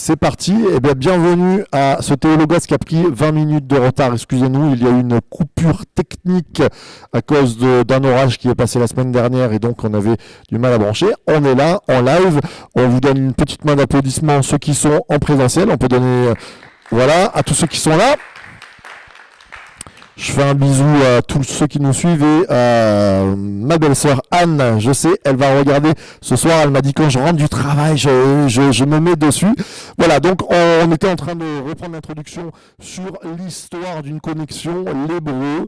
c'est parti. Eh bien, bienvenue à ce Théologos qui a pris 20 minutes de retard. Excusez-nous, il y a eu une coupure technique à cause d'un orage qui est passé la semaine dernière et donc on avait du mal à brancher. On est là, en live. On vous donne une petite main d'applaudissement, ceux qui sont en présentiel. On peut donner, voilà, à tous ceux qui sont là. Je fais un bisou à tous ceux qui nous suivent et à ma belle-sœur Anne, je sais, elle va regarder ce soir, elle m'a dit quand je rentre du travail, je me mets dessus. Voilà, donc on était en train de reprendre l'introduction sur l'histoire d'une connexion, l'hébreu.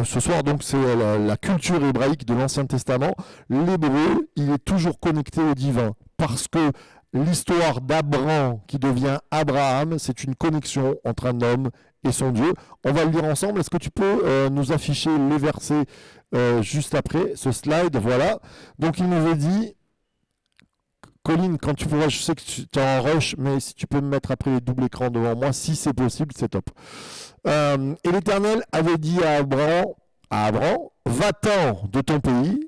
Ce soir, donc, c'est la culture hébraïque de l'Ancien Testament. L'hébreu, il est toujours connecté au divin parce que l'histoire d'Abraham qui devient Abraham, c'est une connexion entre un homme et son Dieu. On va le lire ensemble. Est-ce que tu peux nous afficher les versets juste après ce slide? Voilà. Donc il nous est dit, Colline, quand tu pourras, je sais que tu es en rush, mais si tu peux me mettre après les doubles écrans devant moi, si c'est possible, c'est top. Et l'Éternel avait dit à Abraham, va-t'en de ton pays,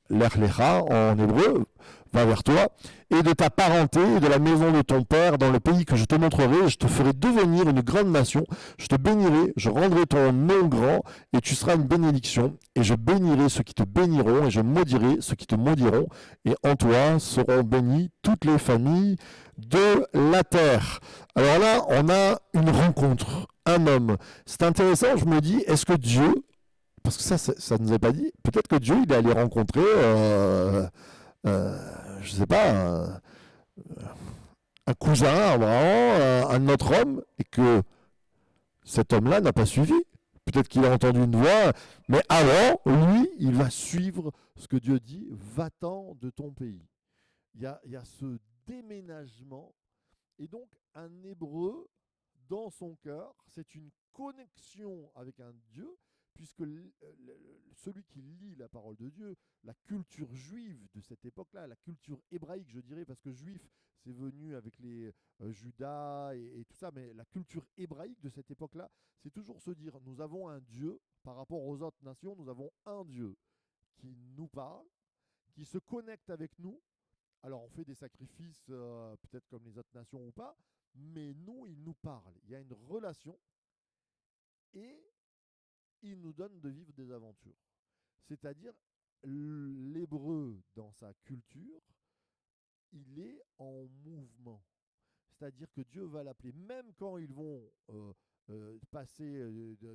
l'Erlecha en hébreu, va vers toi, et de ta parenté et de la maison de ton père dans le pays que je te montrerai, je te ferai devenir une grande nation, je te bénirai, je rendrai ton nom grand, et tu seras une bénédiction, et je bénirai ceux qui te béniront, et je maudirai ceux qui te maudiront, et en toi seront bénies toutes les familles de la terre. Alors là, on a une rencontre, un homme. C'est intéressant, je me dis, est-ce que Dieu, parce que ça ne nous est pas dit, peut-être que Dieu, il est allé rencontrer je sais pas, un cousin, vraiment, un autre homme, et que cet homme-là n'a pas suivi. Peut-être qu'il a entendu une voix, mais avant, lui, il va suivre ce que Dieu dit, va-t'en de ton pays. Il y a ce déménagement, et donc un hébreu, dans son cœur, c'est une connexion avec un Dieu, puisque celui qui lit la parole de Dieu, la culture juive de cette époque-là, la culture hébraïque, je dirais, parce que juif, c'est venu avec les Judas et tout ça, mais la culture hébraïque de cette époque-là, c'est toujours se dire, nous avons un Dieu, par rapport aux autres nations, nous avons un Dieu qui nous parle, qui se connecte avec nous. Alors on fait des sacrifices, peut-être comme les autres nations ou pas, mais nous, il nous parle. Il y a une relation et il nous donne de vivre des aventures. C'est-à-dire, l'hébreu, dans sa culture, il est en mouvement. C'est-à-dire que Dieu va l'appeler, même quand ils vont passer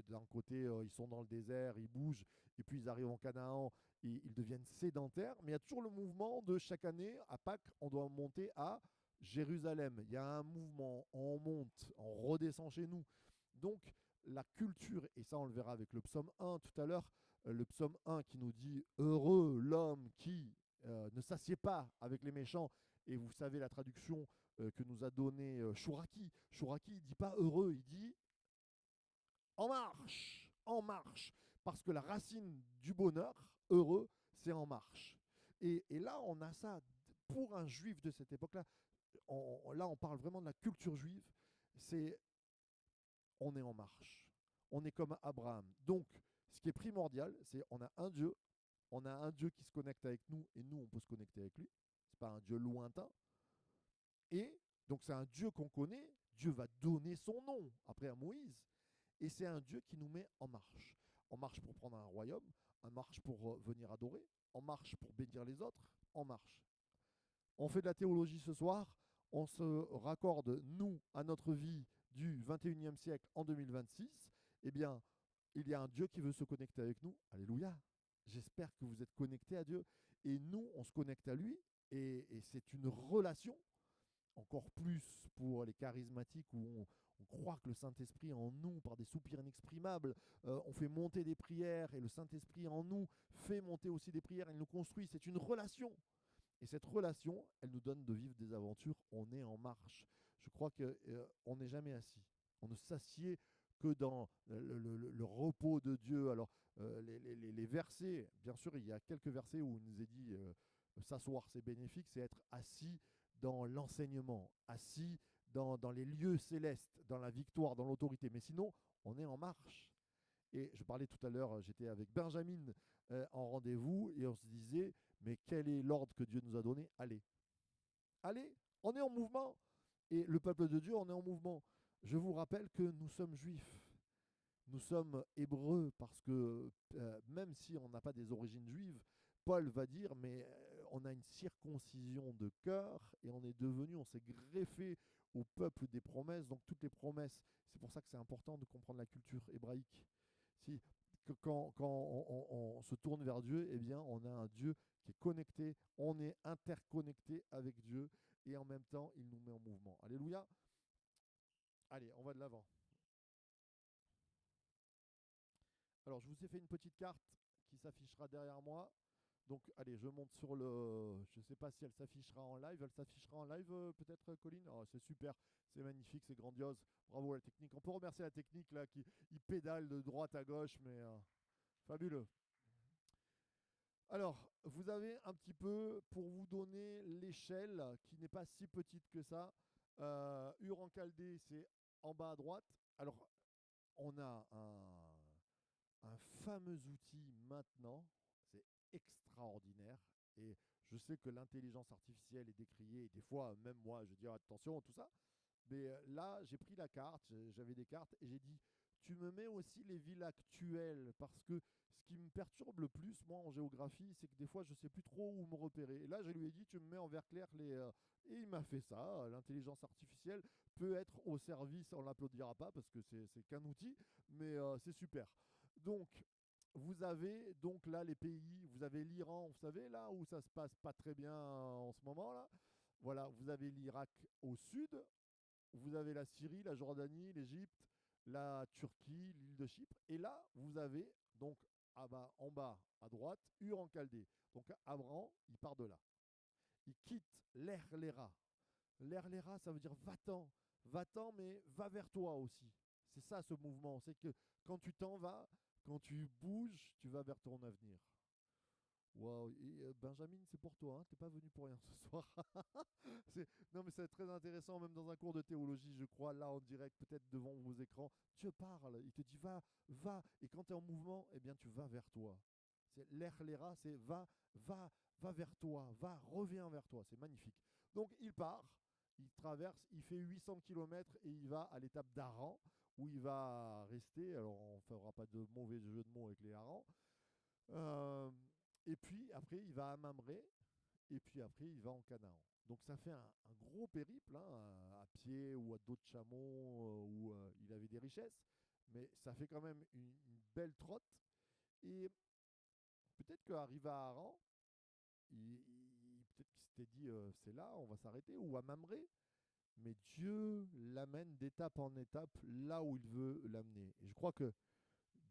d'un côté, ils sont dans le désert, ils bougent, et puis ils arrivent en Canaan, et ils deviennent sédentaires, mais il y a toujours le mouvement de chaque année, à Pâques, on doit monter à Jérusalem. Il y a un mouvement, on monte, on redescend chez nous. Donc, la culture, et ça on le verra avec le psaume 1 tout à l'heure, le psaume 1 qui nous dit « Heureux l'homme qui ne s'assied pas avec les méchants », et vous savez la traduction que nous a donné Chouraki. Chouraki, il ne dit pas heureux, il dit en marche, en marche. Parce que la racine du bonheur, heureux, c'est en marche. Et là, on a ça pour un juif de cette époque-là. Là, on parle vraiment de la culture juive. C'est on est en marche. On est comme Abraham. Donc, ce qui est primordial, c'est on a un Dieu. On a un Dieu qui se connecte avec nous et nous, on peut se connecter avec lui. Ce n'est pas un Dieu lointain. Et donc c'est un Dieu qu'on connaît, Dieu va donner son nom après à Moïse, et c'est un Dieu qui nous met en marche pour prendre un royaume, en marche pour venir adorer, en marche pour bénir les autres, en marche. On fait de la théologie ce soir, on se raccorde, nous, à notre vie du 21e siècle en 2026, eh bien, il y a un Dieu qui veut se connecter avec nous, alléluia. J'espère que vous êtes connectés à Dieu, et nous, on se connecte à lui, et c'est une relation encore plus pour les charismatiques où on croit que le Saint-Esprit en nous, par des soupirs inexprimables, on fait monter des prières et le Saint-Esprit en nous fait monter aussi des prières, il nous construit, c'est une relation. Et cette relation, elle nous donne de vivre des aventures, on est en marche. Je crois qu'on n'est jamais assis. On ne s'assied que dans le repos de Dieu. Alors, les versets, bien sûr, il y a quelques versets où il nous est dit s'asseoir, c'est bénéfique, c'est être assis dans l'enseignement, assis dans les lieux célestes, dans la victoire, dans l'autorité. Mais sinon, on est en marche. Et je parlais tout à l'heure, j'étais avec Benjamin en rendez-vous et on se disait, mais quel est l'ordre que Dieu nous a donné? Allez, allez, on est en mouvement. Et le peuple de Dieu, on est en mouvement. Je vous rappelle que nous sommes juifs. Nous sommes hébreux parce que même si on n'a pas des origines juives, Paul va dire, mais on a une circoncision de cœur et on est devenu, on s'est greffé au peuple des promesses, donc toutes les promesses. C'est pour ça que c'est important de comprendre la culture hébraïque. Si, quand on se tourne vers Dieu, eh bien, on a un Dieu qui est connecté, on est interconnecté avec Dieu et en même temps, il nous met en mouvement. Alléluia. Allez, on va de l'avant. Alors, je vous ai fait une petite carte qui s'affichera derrière moi. Donc, allez, je monte sur le. Je ne sais pas si elle s'affichera en live. Elle s'affichera en live, peut-être, Colline. Oh, c'est super, c'est magnifique, c'est grandiose. Bravo à la technique. On peut remercier la technique là qui il pédale de droite à gauche, mais fabuleux. Alors, vous avez un petit peu pour vous donner l'échelle qui n'est pas si petite que ça. Ur en Chaldée, c'est en bas à droite. Alors, on a un fameux outil maintenant, c'est extraordinaire. Et je sais que l'intelligence artificielle est décriée, et des fois, même moi, je dis attention, tout ça. Mais là, j'ai pris la carte, j'avais des cartes, et j'ai dit, tu me mets aussi les villes actuelles, parce que ce qui me perturbe le plus, moi, en géographie, c'est que des fois, je ne sais plus trop où me repérer. Et là, je lui ai dit, tu me mets en vert clair les... et il m'a fait ça. L'intelligence artificielle peut être au service, on ne l'applaudira pas, parce que c'est qu'un outil, mais c'est super. Donc, vous avez donc là les pays, vous avez l'Iran, vous savez, là où ça se passe pas très bien en ce moment, là. Voilà, vous avez l'Irak au sud, vous avez la Syrie, la Jordanie, l'Égypte, la Turquie, l'île de Chypre. Et là, vous avez donc en bas à droite, Ur en Chaldée. Donc Abraham, il part de là. Il quitte l'Erléra. L'Erléra, ça veut dire va-t'en. Va-t'en, mais va vers toi aussi. C'est ça ce mouvement. C'est que quand tu t'en vas, quand tu bouges, tu vas vers ton avenir. Waouh, et Benjamin, c'est pour toi, hein, t'es pas venu pour rien ce soir. Non, mais c'est très intéressant, même dans un cours de théologie, je crois, là en direct, peut-être devant vos écrans. Dieu parle, il te dit va, va. Et quand tu es en mouvement, eh bien tu vas vers toi. C'est l'erlera, c'est va vers toi, reviens vers toi. C'est magnifique. Donc il part, il traverse, il fait 800 km et il va à l'étape d'Aran, où il va rester. Alors on ne fera pas de mauvais jeu de mots avec les harengs. Euh, et puis après, il va à Mamré, et puis après, il va en Canaan. Donc ça fait un gros périple, hein, à pied ou à dos de chameau, où il avait des richesses, mais ça fait quand même une belle trotte. Et peut-être qu'arrivé à Haran, peut-être qu'il s'était dit c'est là, on va s'arrêter, ou à Mamré, mais Dieu l'amène d'étape en étape là où il veut l'amener. Et je crois que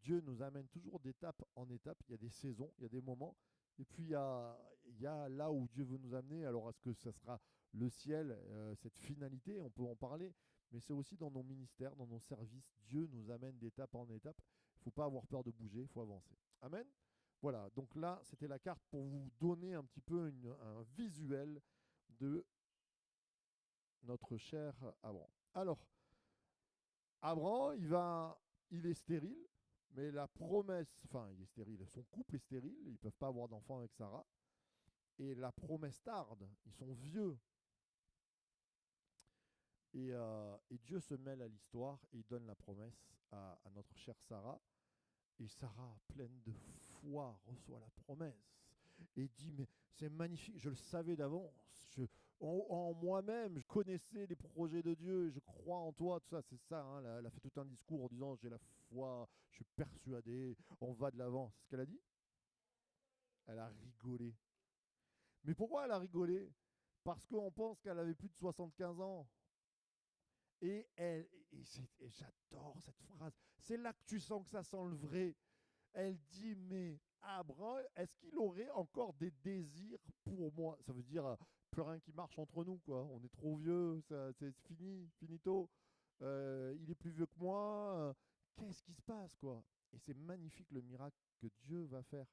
Dieu nous amène toujours d'étape en étape. Il y a des saisons, il y a des moments. Et puis il y a là où Dieu veut nous amener. Alors est-ce que ça sera le ciel, cette finalité, on peut en parler, mais c'est aussi dans nos ministères, dans nos services. Dieu nous amène d'étape en étape. Il ne faut pas avoir peur de bouger, il faut avancer. Amen. Voilà, donc là, c'était la carte pour vous donner un petit peu un visuel de notre cher Abraham. Alors, Abraham, il est stérile, mais la promesse, enfin, il est stérile, son couple est stérile, ils ne peuvent pas avoir d'enfant avec Sarah, et la promesse tarde, ils sont vieux. Et Dieu se mêle à l'histoire et il donne la promesse à notre chère Sarah. Et Sarah, pleine de foi, reçoit la promesse et dit, mais c'est magnifique, je le savais d'avance, en moi-même, je connaissais les projets de Dieu, je crois en toi, tout ça, c'est ça, hein, elle a fait tout un discours en disant, j'ai la foi, je suis persuadé, on va de l'avant. C'est ce qu'elle a dit. Elle a rigolé. Mais pourquoi elle a rigolé? Parce qu'on pense qu'elle avait plus de 75 ans. Et j'adore cette phrase, c'est là que tu sens que ça sent le vrai. Elle dit, mais Abraham, est-ce qu'il aurait encore des désirs pour moi? Ça veut dire, plus rien qui marche entre nous, quoi. On est trop vieux, c'est fini, finito. Il est plus vieux que moi. Qu'est-ce qui se passe, quoi? Et c'est magnifique le miracle que Dieu va faire.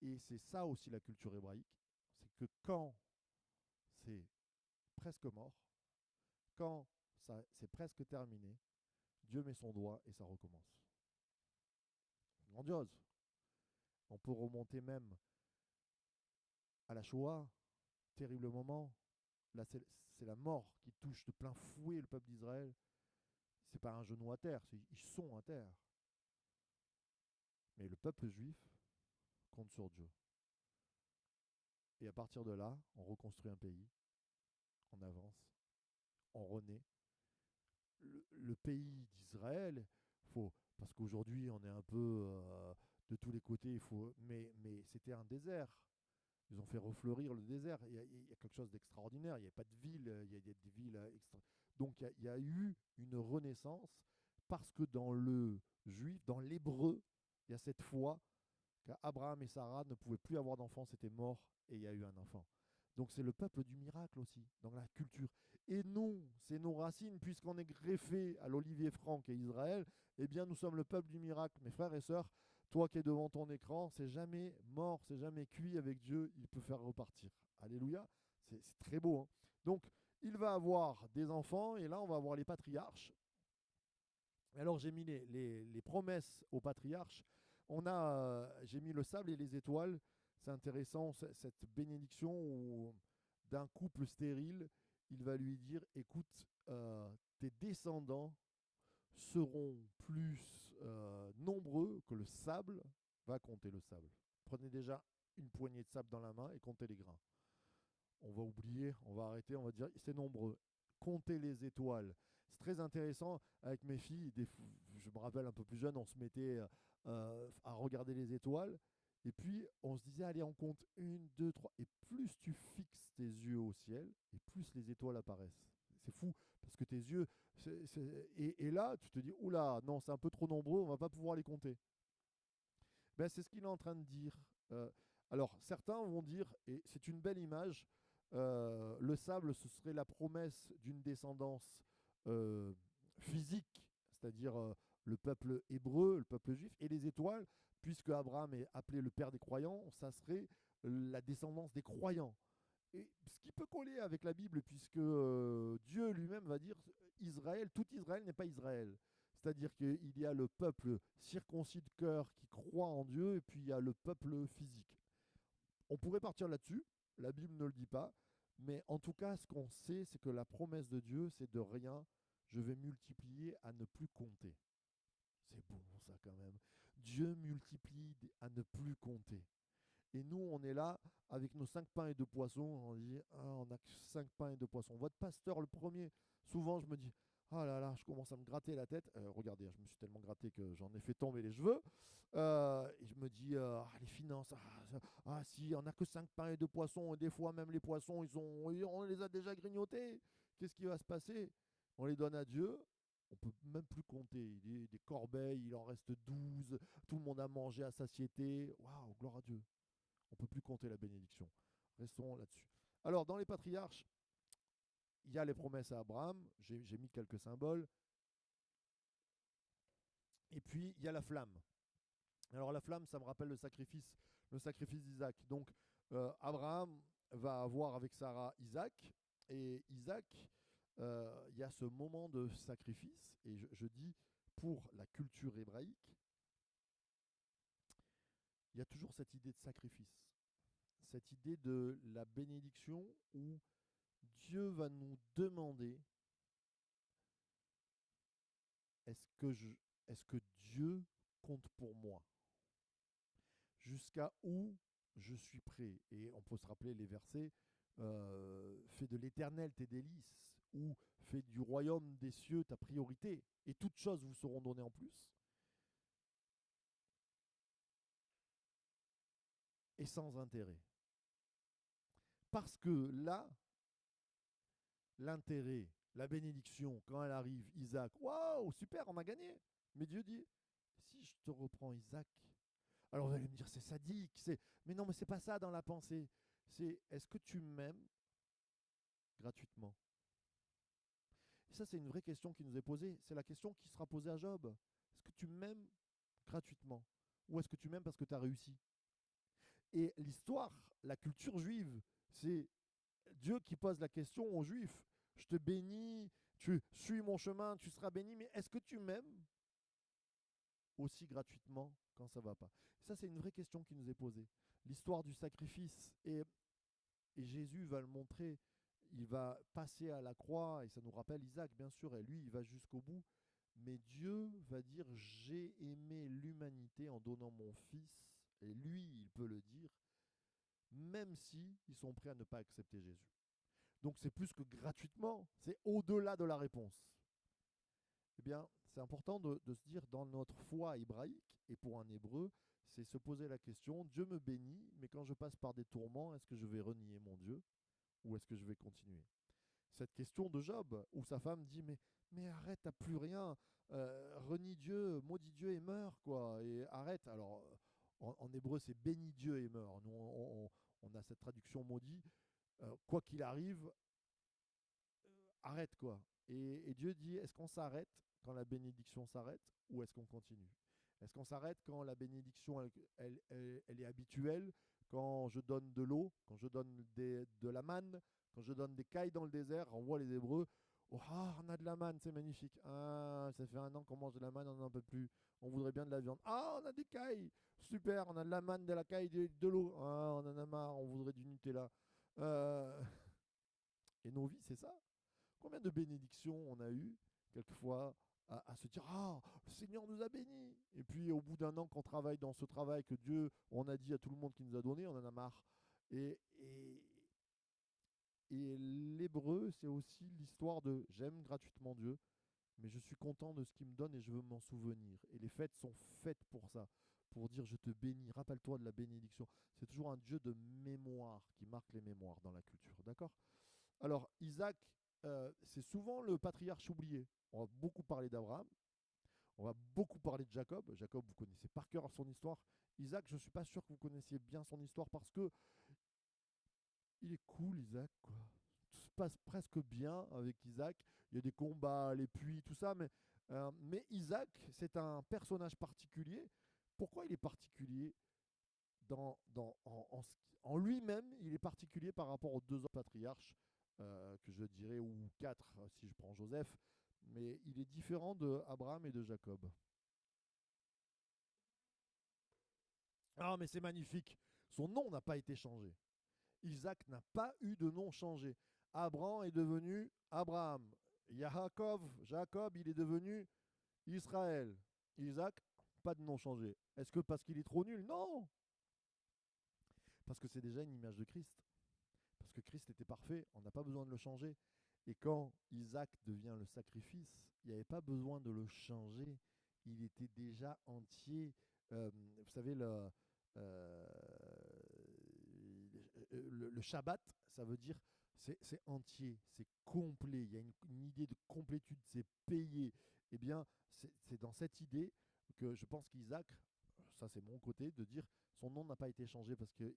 Et c'est ça aussi la culture hébraïque. C'est que quand c'est presque mort, quand ça c'est presque terminé, Dieu met son doigt et ça recommence. Grandiose. On peut remonter même à la Shoah, terrible moment. Là, c'est la mort qui touche de plein fouet le peuple d'Israël. C'est pas un genou à terre, ils sont à terre. Mais le peuple juif compte sur Dieu. Et à partir de là, on reconstruit un pays, on avance, on renaît. Le pays d'Israël, parce qu'aujourd'hui on est un peu de tous les côtés, mais c'était un désert. Ils ont fait refleurir le désert. Il y a quelque chose d'extraordinaire. Il n'y a pas de ville. Il y a des villes extra. Donc il y a eu une renaissance parce que dans le juif, dans l'hébreu, il y a cette foi qu'Abraham et Sarah ne pouvaient plus avoir d'enfants, c'était mort et il y a eu un enfant. Donc c'est le peuple du miracle aussi, dans la culture. Et nous, c'est nos racines, puisqu'on est greffé à l'olivier franc et Israël, eh bien nous sommes le peuple du miracle. Mes frères et sœurs, toi qui es devant ton écran, c'est jamais mort, c'est jamais cuit avec Dieu, il peut faire repartir. Alléluia, c'est très beau. Hein. Donc il va avoir des enfants, et là on va avoir les patriarches. Alors j'ai mis les promesses aux patriarches. J'ai mis le sable et les étoiles. C'est intéressant, cette bénédiction où d'un couple stérile, il va lui dire, écoute, tes descendants seront plus nombreux que le sable. Va compter le sable. Prenez déjà une poignée de sable dans la main et comptez les grains. On va oublier, on va arrêter, on va dire, c'est nombreux. Compter les étoiles. C'est très intéressant avec mes filles. Je me rappelle un peu plus jeune, on se mettait à regarder les étoiles. Et puis, on se disait, allez, on compte une, deux, trois. Et plus tu fixes tes yeux au ciel, et plus les étoiles apparaissent. C'est fou, parce que tes yeux... Et là, tu te dis, oula, non, c'est un peu trop nombreux, on va pas pouvoir les compter. Ben, c'est ce qu'il est en train de dire. Alors, certains vont dire, et c'est une belle image, le sable, ce serait la promesse d'une descendance physique, c'est-à-dire le peuple hébreu, le peuple juif, et les étoiles, puisque Abraham est appelé le père des croyants, ça serait la descendance des croyants. Et ce qui peut coller avec la Bible, puisque Dieu lui-même va dire Israël, tout Israël n'est pas Israël. C'est-à-dire qu'il y a le peuple circoncis de cœur qui croit en Dieu, et puis il y a le peuple physique. On pourrait partir là-dessus, la Bible ne le dit pas, mais en tout cas, ce qu'on sait, c'est que la promesse de Dieu, c'est de rien, je vais multiplier à ne plus compter. C'est bon ça quand même. Dieu multiplie à ne plus compter. Et nous, on est là avec nos 5 pains et 2 poissons. On dit, ah, on a que 5 pains et 2 poissons. Votre pasteur, le premier, souvent, je me dis, ah là là, je commence à me gratter la tête. Regardez, je me suis tellement gratté que j'en ai fait tomber les cheveux. Et je me dis, les finances, si, on n'a que 5 pains et 2 poissons. Et des fois, même les poissons, on les a déjà grignotés. Qu'est-ce qui va se passer? On les donne à Dieu. On peut même plus compter. Des corbeilles, il en reste 12. Tout le monde a mangé à satiété. Waouh, gloire à Dieu. On ne peut plus compter la bénédiction. Restons là-dessus. Alors, dans les patriarches, il y a les promesses à Abraham. J'ai mis quelques symboles. Et puis, il y a la flamme. Alors, la flamme, ça me rappelle le sacrifice d'Isaac. Donc, Abraham va avoir avec Sarah Isaac. Et Isaac, il y a ce moment de sacrifice. Et je dis, pour la culture hébraïque, il y a toujours cette idée de sacrifice. Cette idée de la bénédiction où Dieu va nous demander est-ce que Dieu compte pour moi? Jusqu'à où je suis prêt? Et on peut se rappeler les versets fais de l'éternel tes délices, ou fais du royaume des cieux ta priorité, et toutes choses vous seront données en plus. Et sans intérêt. Parce que là, l'intérêt, la bénédiction, quand elle arrive, Isaac, waouh, super, on a gagné. Mais Dieu dit, si je te reprends Isaac, alors vous allez me dire, c'est sadique, mais non, mais c'est pas ça dans la pensée. C'est, est-ce que tu m'aimes gratuitement? Et ça, c'est une vraie question qui nous est posée. C'est la question qui sera posée à Job. Est-ce que tu m'aimes gratuitement? Ou est-ce que tu m'aimes parce que tu as réussi? Et l'histoire, la culture juive, c'est Dieu qui pose la question aux Juifs. Je te bénis, tu suis mon chemin, tu seras béni, mais est-ce que tu m'aimes aussi gratuitement quand ça ne va pas? Et ça, c'est une vraie question qui nous est posée. L'histoire du sacrifice, et Jésus va le montrer. il va passer à la croix, et ça nous rappelle Isaac, bien sûr, et lui, il va jusqu'au bout. Mais Dieu va dire, j'ai aimé l'humanité en donnant mon fils, et lui, il peut le dire, même si ils sont prêts à ne pas accepter Jésus. Donc c'est plus que gratuitement, c'est au-delà de la réponse. Eh bien, c'est important de se dire, dans notre foi hébraïque, et pour un hébreu, c'est se poser la question, Dieu me bénit, mais quand je passe par des tourments, est-ce que je vais renier mon Dieu ou est-ce que je vais continuer? Cette question de Job, où sa femme dit, mais arrête, t'as plus rien, renie Dieu, maudit Dieu et meurs, quoi, et arrête. Alors, en hébreu, c'est bénis Dieu et meurs. Nous, on a cette traduction maudit, quoi qu'il arrive, arrête, quoi. Et Dieu dit, est-ce qu'on s'arrête quand la bénédiction s'arrête ou est-ce qu'on continue? Est-ce qu'on s'arrête quand la bénédiction, elle est habituelle, quand je donne de l'eau, quand je donne de la manne, quand je donne des cailles dans le désert? On voit les Hébreux, oh, ah, on a de la manne, c'est magnifique. Ah, ça fait 1 an qu'on mange de la manne, on n'en peut plus. On voudrait bien de la viande. Ah, on a des cailles, super, on a de la manne, de la caille, de l'eau. Ah, on en a marre, on voudrait du Nutella. Euh, Et nos vies, c'est ça. Combien de bénédictions on a eu, quelquefois, à se dire, ah, le Seigneur nous a bénis. Et puis, au bout d'1 an qu'on travaille dans ce travail que Dieu, on a dit à tout le monde qu'il nous a donné, on en a marre. Et l'hébreu, c'est aussi l'histoire de j'aime gratuitement Dieu, mais je suis content de ce qu'il me donne et je veux m'en souvenir. Et les fêtes sont faites pour ça, pour dire je te bénis, rappelle-toi de la bénédiction. C'est toujours un Dieu de mémoire qui marque les mémoires dans la culture. D'accord? Alors, Isaac, c'est souvent le patriarche oublié. On va beaucoup parler d'Abraham, on va beaucoup parler de Jacob. Jacob, vous connaissez par cœur son histoire. Isaac, je ne suis pas sûr que vous connaissiez bien son histoire parce que il est cool, Isaac, quoi. Tout se passe presque bien avec Isaac. Il y a des combats, les puits, tout ça, mais Isaac, c'est un personnage particulier. Pourquoi il est particulier en lui-même, il est particulier par rapport aux 2 autres patriarches, que je dirais, ou 4 si je prends Joseph, mais il est différent de Abraham et de Jacob. Ah, mais c'est magnifique. Son nom n'a pas été changé. Isaac n'a pas eu de nom changé. Abraham est devenu Abraham. Jacob, il est devenu Israël. Isaac, pas de nom changé. Est-ce que parce qu'il est trop nul? Non. Parce que c'est déjà une image de Christ. Parce que Christ était parfait, on n'a pas besoin de le changer. Et quand Isaac devient le sacrifice, il n'y avait pas besoin de le changer. Il était déjà entier. Vous savez, euh, le Shabbat, ça veut dire c'est entier, c'est complet. Il y a une idée de complétude, c'est payé. Eh bien, c'est dans cette idée que je pense qu'Isaac, ça c'est mon côté, de dire son nom n'a pas été changé parce qu'il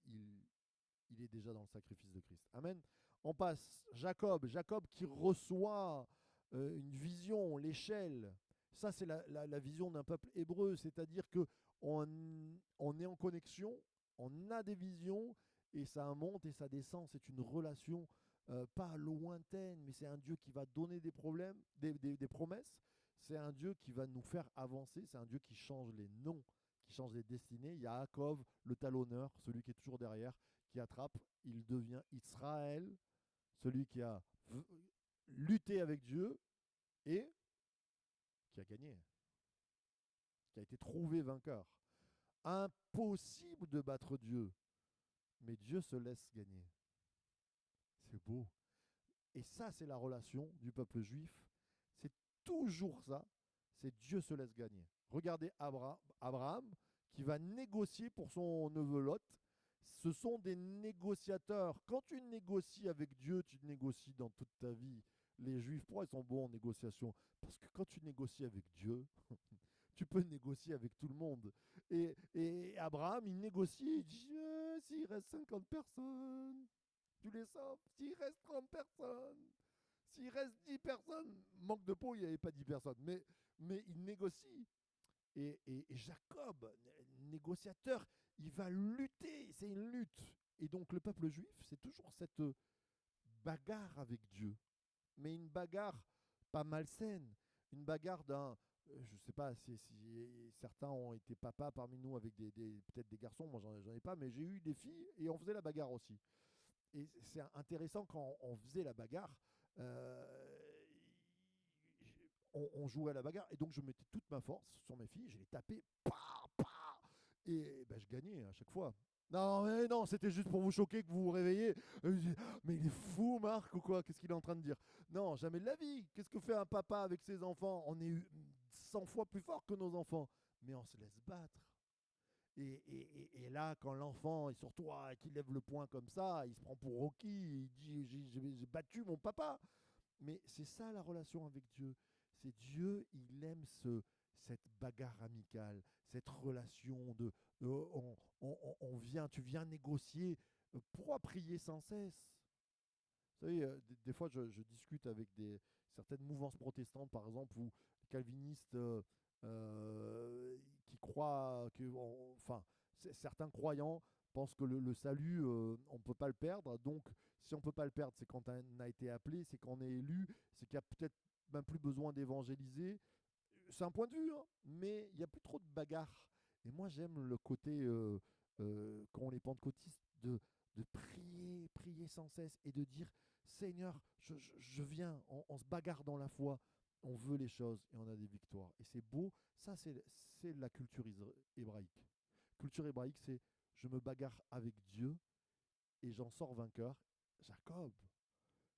il est déjà dans le sacrifice de Christ. Amen. On passe. Jacob qui reçoit une vision, l'échelle. Ça, c'est la vision d'un peuple hébreu, c'est-à-dire que on est en connexion, on a des visions, et ça monte et ça descend. C'est une relation pas lointaine, mais c'est un Dieu qui va donner des problèmes, des promesses. C'est un Dieu qui va nous faire avancer. C'est un Dieu qui change les noms, qui change les destinées. Il y a Jacob, le talonneur, celui qui est toujours derrière, qui attrape. Il devient Israël, celui qui a lutté avec Dieu et qui a gagné, qui a été trouvé vainqueur. Impossible de battre Dieu, mais Dieu se laisse gagner. C'est beau. Et ça, c'est la relation du peuple juif. C'est toujours ça. C'est Dieu se laisse gagner. Regardez Abraham qui va négocier pour son neveu Lot. Ce sont des négociateurs. Quand tu négocies avec Dieu, tu négocies dans toute ta vie. Les Juifs, pourquoi ils sont bons en négociation? Parce que quand tu négocies avec Dieu, tu peux négocier avec tout le monde. Et Abraham, il négocie, il dit, s'il reste 50 personnes, tu les sauves. S'il reste 30 personnes, s'il reste 10 personnes, manque de peau, il n'y avait pas 10 personnes, mais il négocie. Et Jacob, négociateur, il va lutter, c'est une lutte. Et donc le peuple juif, c'est toujours cette bagarre avec Dieu, mais une bagarre pas malsaine, une bagarre d'un... Je ne sais pas si certains ont été papas parmi nous avec peut-être des garçons, moi j'en ai pas, mais j'ai eu des filles et on faisait la bagarre aussi. Et c'est intéressant quand on faisait la bagarre, euh, on jouait à la bagarre, et donc je mettais toute ma force sur mes filles, je les tapais, pa, pa, et ben, je gagnais à chaque fois. Non, mais non, c'était juste pour vous choquer, que vous vous réveillez. Mais il est fou, Marc, ou quoi? Qu'est-ce qu'il est en train de dire? Non, jamais de la vie. Qu'est-ce que fait un papa avec ses enfants? On est 100 fois plus fort que nos enfants, mais on se laisse battre. Et là, quand l'enfant est sur toi et qu'il lève le poing comme ça, il se prend pour Rocky, il dit j'ai battu mon papa. Mais c'est ça la relation avec Dieu. C'est Dieu, il aime cette bagarre amicale, cette relation on vient, tu viens négocier. Pourquoi prier sans cesse? Vous savez, des fois, je discute avec certaines mouvances protestantes, par exemple, ou calvinistes qui croient que, enfin, certains croyants pensent que le salut, on ne peut pas le perdre. Donc, si on ne peut pas le perdre, c'est quand on a été appelé, c'est qu'on est élu, c'est qu'il n'y a peut-être même plus besoin d'évangéliser. C'est un point de vue, hein, mais il n'y a plus trop de bagarres. Et moi, j'aime le côté, quand on est pentecôtiste, de prier, prier sans cesse et de dire, Seigneur, je viens, on se bagarre dans la foi, on veut les choses et on a des victoires. Et c'est beau, ça c'est la culture hébraïque. Culture hébraïque, c'est je me bagarre avec Dieu et j'en sors vainqueur. Jacob,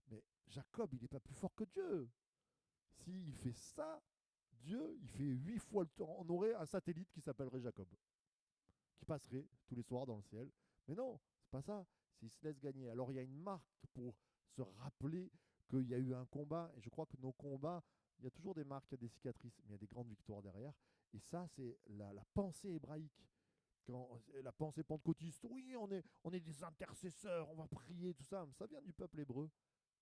mais Jacob, il n'est pas plus fort que Dieu. S'il fait ça, Dieu, il fait 8 fois le temps. On aurait un satellite qui s'appellerait Jacob, qui passerait tous les soirs dans le ciel. Mais non, c'est pas ça. C'est il se laisse gagner. Alors il y a une marque pour se rappeler qu'il y a eu un combat. Et je crois que nos combats, il y a toujours des marques, il y a des cicatrices, mais il y a des grandes victoires derrière. Et ça, c'est la pensée hébraïque. La pensée pentecôtiste, oui, on est des intercesseurs, on va prier, tout ça. Ça vient du peuple hébreu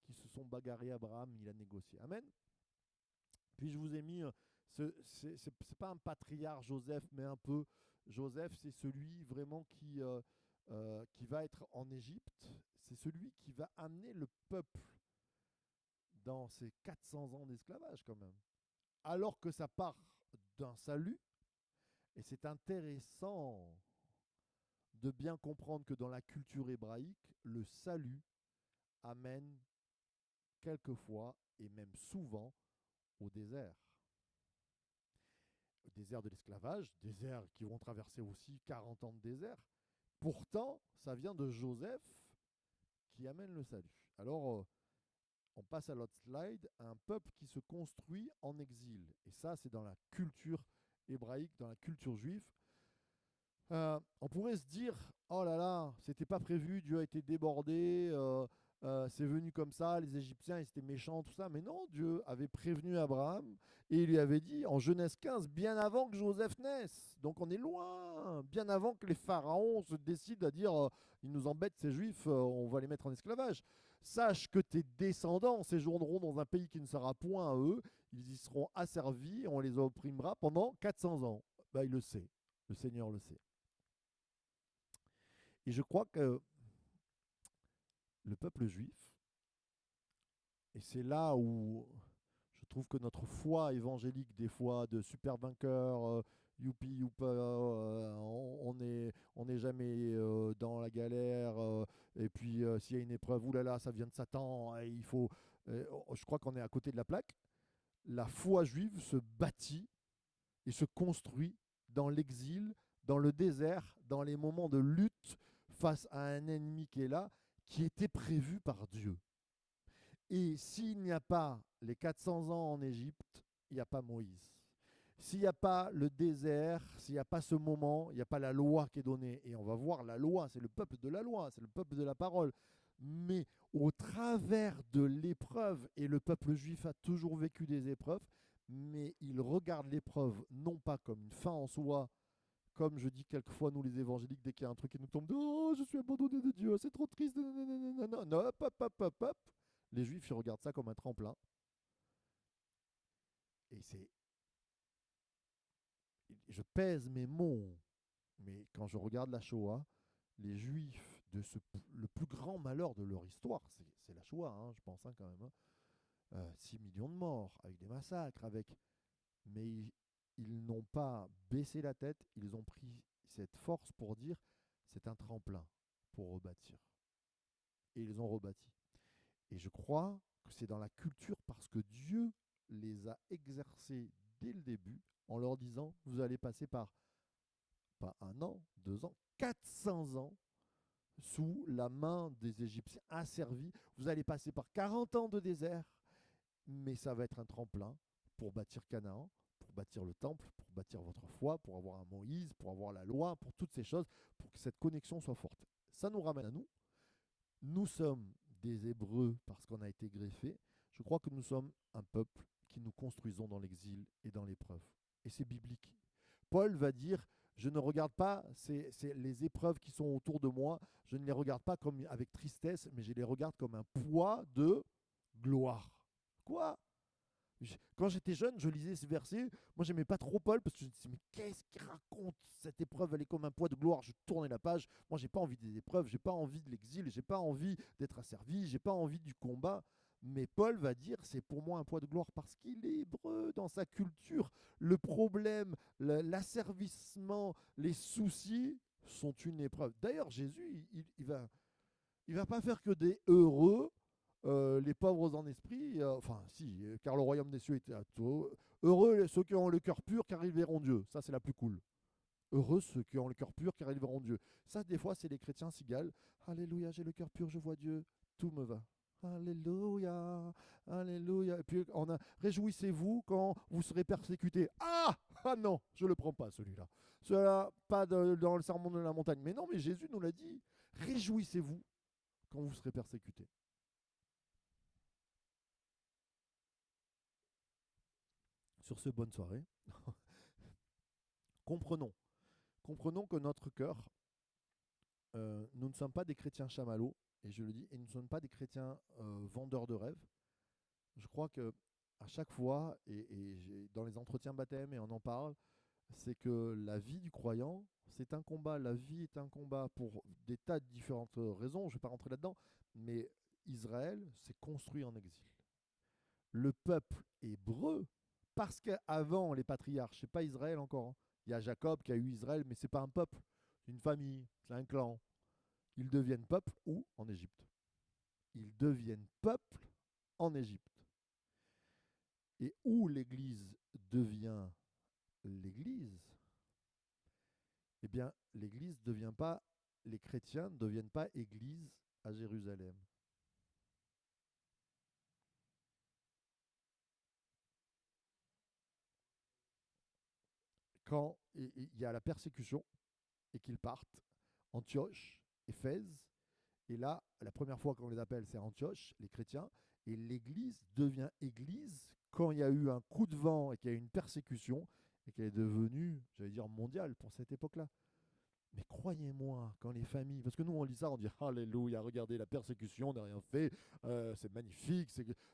qui se sont bagarrés. Abraham, il a négocié. Amen. Puis je vous ai mis, c'est pas un patriarche Joseph, mais un peu. Joseph, c'est celui vraiment qui va être en Égypte. C'est celui qui va amener le peuple dans ces 400 ans d'esclavage quand même. Alors que ça part d'un salut. Et c'est intéressant de bien comprendre que dans la culture hébraïque, le salut amène quelquefois et même souvent au désert. Désert de l'esclavage, désert qui vont traverser aussi 40 ans de désert. Pourtant, ça vient de Joseph qui amène le salut. Alors, on passe à l'autre slide, un peuple qui se construit en exil. Et ça, c'est dans la culture hébraïque, dans la culture juive. On pourrait se dire, oh là là, c'était pas prévu, Dieu a été débordé, c'est venu comme ça, les Égyptiens, ils étaient méchants, tout ça. Mais non, Dieu avait prévenu Abraham et il lui avait dit en Genèse 15, bien avant que Joseph naisse. Donc on est loin, bien avant que les pharaons se décident à dire, ils nous embêtent ces juifs, on va les mettre en esclavage. Sache que tes descendants séjourneront dans un pays qui ne sera point à eux, ils y seront asservis, on les opprimera pendant 400 ans. Bah, il le sait, le Seigneur le sait. Et je crois que le peuple juif, et c'est là où je trouve que notre foi évangélique, des fois de super vainqueur, youpi youpa, on n'est jamais dans la galère, et puis s'il y a une épreuve, oulala, ça vient de Satan, et il faut. Je crois qu'on est à côté de la plaque. La foi juive se bâtit et se construit dans l'exil, dans le désert, dans les moments de lutte face à un ennemi qui est là, qui était prévu par Dieu. Et s'il n'y a pas les 400 ans en Égypte, il n'y a pas Moïse. S'il n'y a pas le désert, s'il n'y a pas ce moment, il n'y a pas la loi qui est donnée. Et on va voir la loi, c'est le peuple de la loi, c'est le peuple de la parole. Mais au travers de l'épreuve, et le peuple juif a toujours vécu des épreuves, mais il regarde l'épreuve non pas comme une fin en soi, comme je dis quelquefois nous les évangéliques, dès qu'il y a un truc qui nous tombe, oh je suis abandonné de Dieu, c'est trop triste, non, non, hop, hop, hop, hop, hop. Les juifs ils regardent ça comme un tremplin. Et je pèse mes mots, mais quand je regarde la Shoah, les juifs, le plus grand malheur de leur histoire, c'est la Shoah, hein, je pense, hein, quand même. 6 millions de morts, avec des massacres, mais ils n'ont pas baissé la tête, ils ont pris cette force pour dire c'est un tremplin pour rebâtir. et ils ont rebâti. Et je crois que c'est dans la culture parce que Dieu les a exercés dès le début en leur disant, vous allez passer par, pas 1 an, 2 ans, 400 ans sous la main des Égyptiens asservis. Vous allez passer par 40 ans de désert, mais ça va être un tremplin pour bâtir Canaan, pour bâtir le temple, pour bâtir votre foi, pour avoir un Moïse, pour avoir la loi, pour toutes ces choses, pour que cette connexion soit forte. Ça nous ramène à nous. Nous sommes des Hébreux parce qu'on a été greffés. Je crois que nous sommes un peuple qui nous construisons dans l'exil et dans l'épreuve. Et c'est biblique. Paul va dire, je ne regarde pas les épreuves qui sont autour de moi, je ne les regarde pas comme avec tristesse, mais je les regarde comme un poids de gloire. Quoi? Quand j'étais jeune, je lisais ce verset. Moi, j'aimais pas trop Paul parce que je me disais, mais qu'est-ce qu'il raconte? Cette épreuve, elle est comme un poids de gloire. Je tournais la page. Moi, j'ai pas envie des épreuves, j'ai pas envie de l'exil, j'ai pas envie d'être asservi, j'ai pas envie du combat. Mais Paul va dire, c'est pour moi un poids de gloire parce qu'il est hébreu dans sa culture. Le problème, l'asservissement, les soucis sont une épreuve. D'ailleurs, Jésus, il va pas faire que des heureux. Les pauvres en esprit, enfin si, car le royaume des cieux était à toi. Heureux ceux qui ont le cœur pur, car ils verront Dieu. Ça, c'est la plus cool. Heureux ceux qui ont le cœur pur, car ils verront Dieu. Ça, des fois, c'est les chrétiens cigales. Alléluia, j'ai le cœur pur, je vois Dieu. Tout me va. Alléluia, alléluia. Et puis on a réjouissez-vous quand vous serez persécutés. Ah non, je le prends pas celui-là. Celui-là, pas dans le sermon de la montagne. Mais non, mais Jésus nous l'a dit. Réjouissez-vous quand vous serez persécutés. Sur ce, bonne soirée. Comprenons. Comprenons que notre cœur, nous ne sommes pas des chrétiens chamallows, et je le dis, et nous ne sommes pas des chrétiens vendeurs de rêves. Je crois que à chaque fois, et dans les entretiens baptême, et on en parle, c'est que la vie du croyant, c'est un combat. La vie est un combat pour des tas de différentes raisons, je ne vais pas rentrer là-dedans, mais Israël s'est construit en exil. Le peuple hébreu, parce qu'avant les patriarches, c'est pas Israël encore, hein. Il y a Jacob qui a eu Israël, mais c'est pas un peuple, c'est une famille, c'est un clan. Ils deviennent peuple où? En Égypte. Ils deviennent peuple en Égypte. Et où l'Église devient l'Église, eh bien, l'Église ne devient pas, les chrétiens ne deviennent pas Église à Jérusalem. Quand il y a la persécution et qu'ils partent, Antioche, Éphèse, et là, la première fois qu'on les appelle, c'est Antioche, les chrétiens, et l'Église devient Église quand il y a eu un coup de vent et qu'il y a eu une persécution et qu'elle est devenue, j'allais dire, mondiale pour cette époque-là. Mais croyez-moi, quand les familles, parce que nous on lit ça, on dit Alléluia, regardez la persécution, on n'a rien fait, c'est magnifique.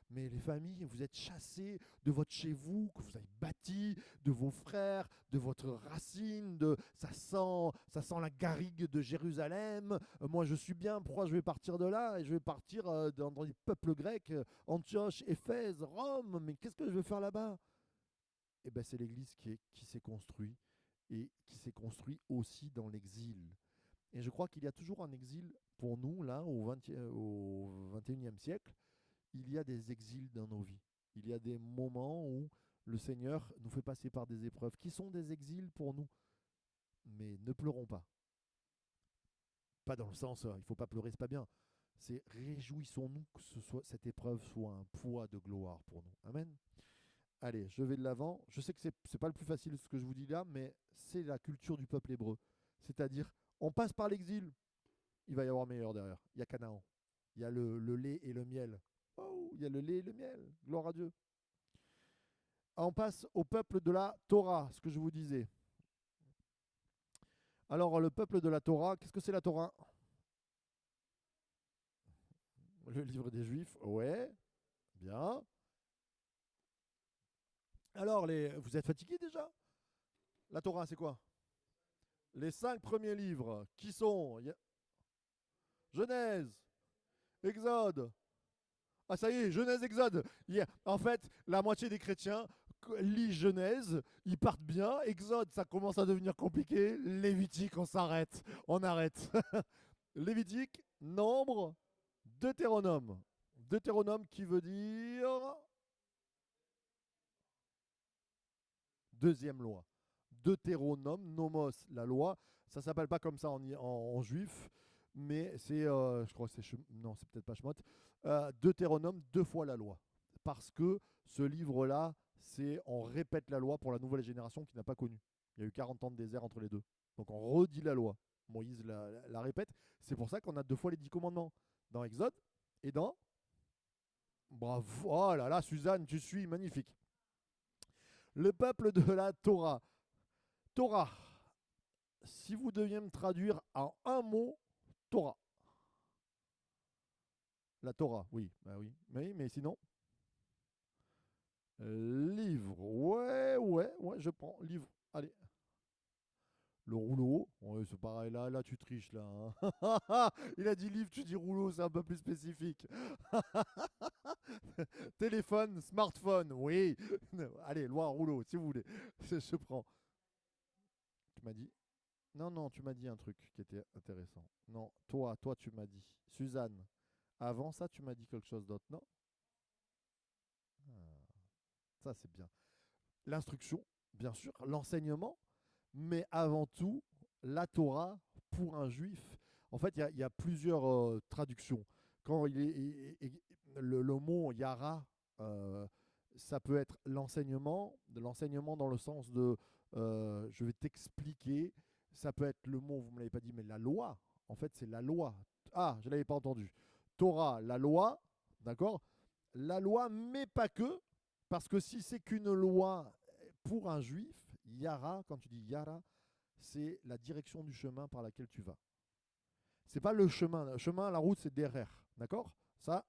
Mais les familles, vous êtes chassés de votre chez vous, que vous avez bâti, de vos frères, de votre racine, ça sent la garrigue de Jérusalem. Moi je suis bien, pourquoi je vais partir de là? Et je vais partir dans les peuples grecs, Antioche, Éphèse, Rome, mais qu'est-ce que je vais faire là-bas? Eh bien c'est l'Église qui s'est construite et qui s'est construit aussi dans l'exil. Et je crois qu'il y a toujours un exil pour nous, là, au 21e siècle. Il y a des exils dans nos vies. Il y a des moments où le Seigneur nous fait passer par des épreuves qui sont des exils pour nous. Mais ne pleurons pas. Pas dans le sens, il ne faut pas pleurer, c'est pas bien. C'est réjouissons-nous que cette épreuve soit un poids de gloire pour nous. Amen. Allez, je vais de l'avant. Je sais que c'est pas le plus facile ce que je vous dis là, mais c'est la culture du peuple hébreu. C'est-à-dire, on passe par l'exil, il va y avoir meilleur derrière. Il y a Canaan. Il y a le lait et le miel. Oh, il y a le lait et le miel. Gloire à Dieu. On passe au peuple de la Torah, ce que je vous disais. Alors, le peuple de la Torah, qu'est-ce que c'est la Torah? Le livre des Juifs, ouais, bien. Alors, vous êtes fatigués déjà? La Torah, c'est quoi? Les 5 premiers livres qui sont Genèse, Exode. Ah ça y est, Genèse, Exode. En fait, la moitié des chrétiens lisent Genèse, ils partent bien. Exode, ça commence à devenir compliqué. Lévitique, on s'arrête. On arrête. Lévitique, Nombre, Deutéronome. Deutéronome qui veut dire deuxième loi. Deutéronome, nomos, la loi. Ça s'appelle pas comme ça en juif, mais c'est, je crois que c'est, non, c'est peut-être pas Shemot. Deutéronome, deux fois la loi. Parce que ce livre-là, on répète la loi pour la nouvelle génération qui n'a pas connu. Il y a eu 40 ans de désert entre les deux. Donc on redit la loi. Moïse la répète. C'est pour ça qu'on a deux fois les 10 commandements. Dans Exode et dans... Bravo, oh là là, Suzanne, tu suis magnifique. Le peuple de la Torah. Torah. Si vous deviez me traduire en un mot, Torah. La Torah, oui, bah oui. Mais sinon, livre. Ouais, je prends livre. Allez. Le rouleau, ouais, c'est pareil, là tu triches là, hein. Il a dit livre, tu dis rouleau, c'est un peu plus spécifique. Téléphone, smartphone, oui. Allez, loi, rouleau, si vous voulez. Je prends. Tu m'as dit? Non, tu m'as dit un truc qui était intéressant. Non, toi, tu m'as dit. Suzanne, avant ça, tu m'as dit quelque chose d'autre, non? Ah, ça, c'est bien. L'instruction, bien sûr, l'enseignement, mais avant tout, la Torah pour un juif. En fait, il y a plusieurs traductions. Quand le mot yara, euh, ça peut être l'enseignement, de l'enseignement dans le sens de je vais t'expliquer. Ça peut être le mot, vous ne me l'avez pas dit, mais la loi. En fait, c'est la loi. Ah, je ne l'avais pas entendu. Torah, la loi, d'accord? La loi, mais pas que, parce que si c'est qu'une loi pour un juif, yara, quand tu dis yara, c'est la direction du chemin par laquelle tu vas. C'est pas le chemin. Le chemin, la route, c'est derrière. D'accord? Ça,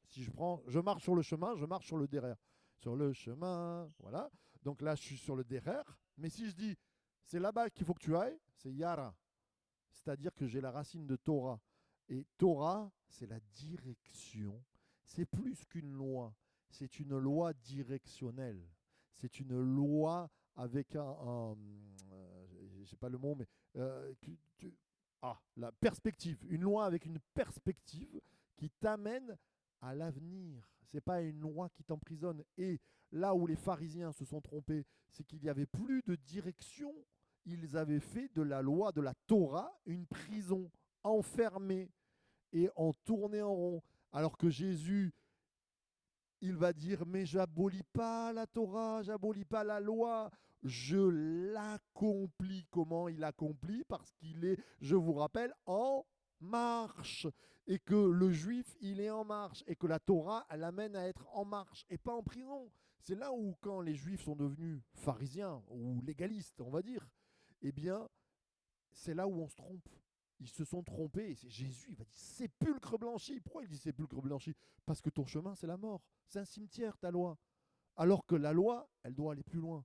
si je marche sur le chemin, je marche sur le derrière. Sur le chemin, voilà. Donc là, je suis sur le derrière. Mais si je dis, c'est là-bas qu'il faut que tu ailles, c'est yara. C'est-à-dire que j'ai la racine de Torah. Et Torah, c'est la direction. C'est plus qu'une loi. C'est une loi directionnelle. C'est une loi avec je sais pas le mot, mais la perspective. Une loi avec une perspective qui t'amène à l'avenir. C'est pas une loi qui t'emprisonne. Et là où les pharisiens se sont trompés, c'est qu'il n'y avait plus de direction. Ils avaient fait de la loi, de la Torah, une prison, enfermée, et en tournait en rond. Alors que Jésus, il va dire, mais j'abolis pas la Torah, j'abolis pas la loi, je l'accomplis. Comment il accomplit? Parce qu'il est, je vous rappelle, en marche. Et que le juif, il est en marche. Et que la Torah, elle l'amène à être en marche et pas en prison. C'est là où, quand les juifs sont devenus pharisiens ou légalistes, on va dire, eh bien, c'est là où on se trompe. Ils se sont trompés. Et c'est Jésus, il va dire sépulcre blanchi. Pourquoi il dit sépulcre blanchi? Parce que ton chemin, c'est la mort. C'est un cimetière, ta loi. Alors que la loi, elle doit aller plus loin.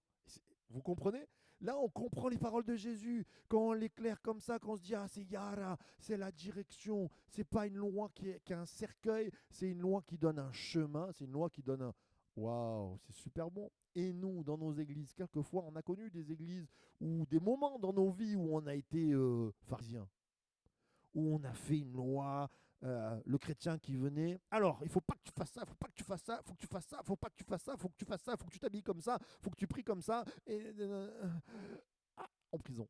Vous comprenez? Là, on comprend les paroles de Jésus. Quand on l'éclaire comme ça, quand on se dit, ah, c'est Yara, c'est la direction. C'est pas une loi qui a un cercueil, c'est une loi qui donne un chemin, c'est une loi qui donne un. Waouh, c'est super bon. Et nous, dans nos églises, quelquefois, on a connu des églises ou des moments dans nos vies où on a été pharisiens, où on a fait une loi, le chrétien qui venait. Alors, il faut pas que tu fasses ça, il faut pas que tu fasses ça, il faut que tu fasses ça, il faut pas que tu fasses ça, il faut que tu fasses ça, il faut que tu t'habilles comme ça, il faut que tu pries comme ça, et en prison.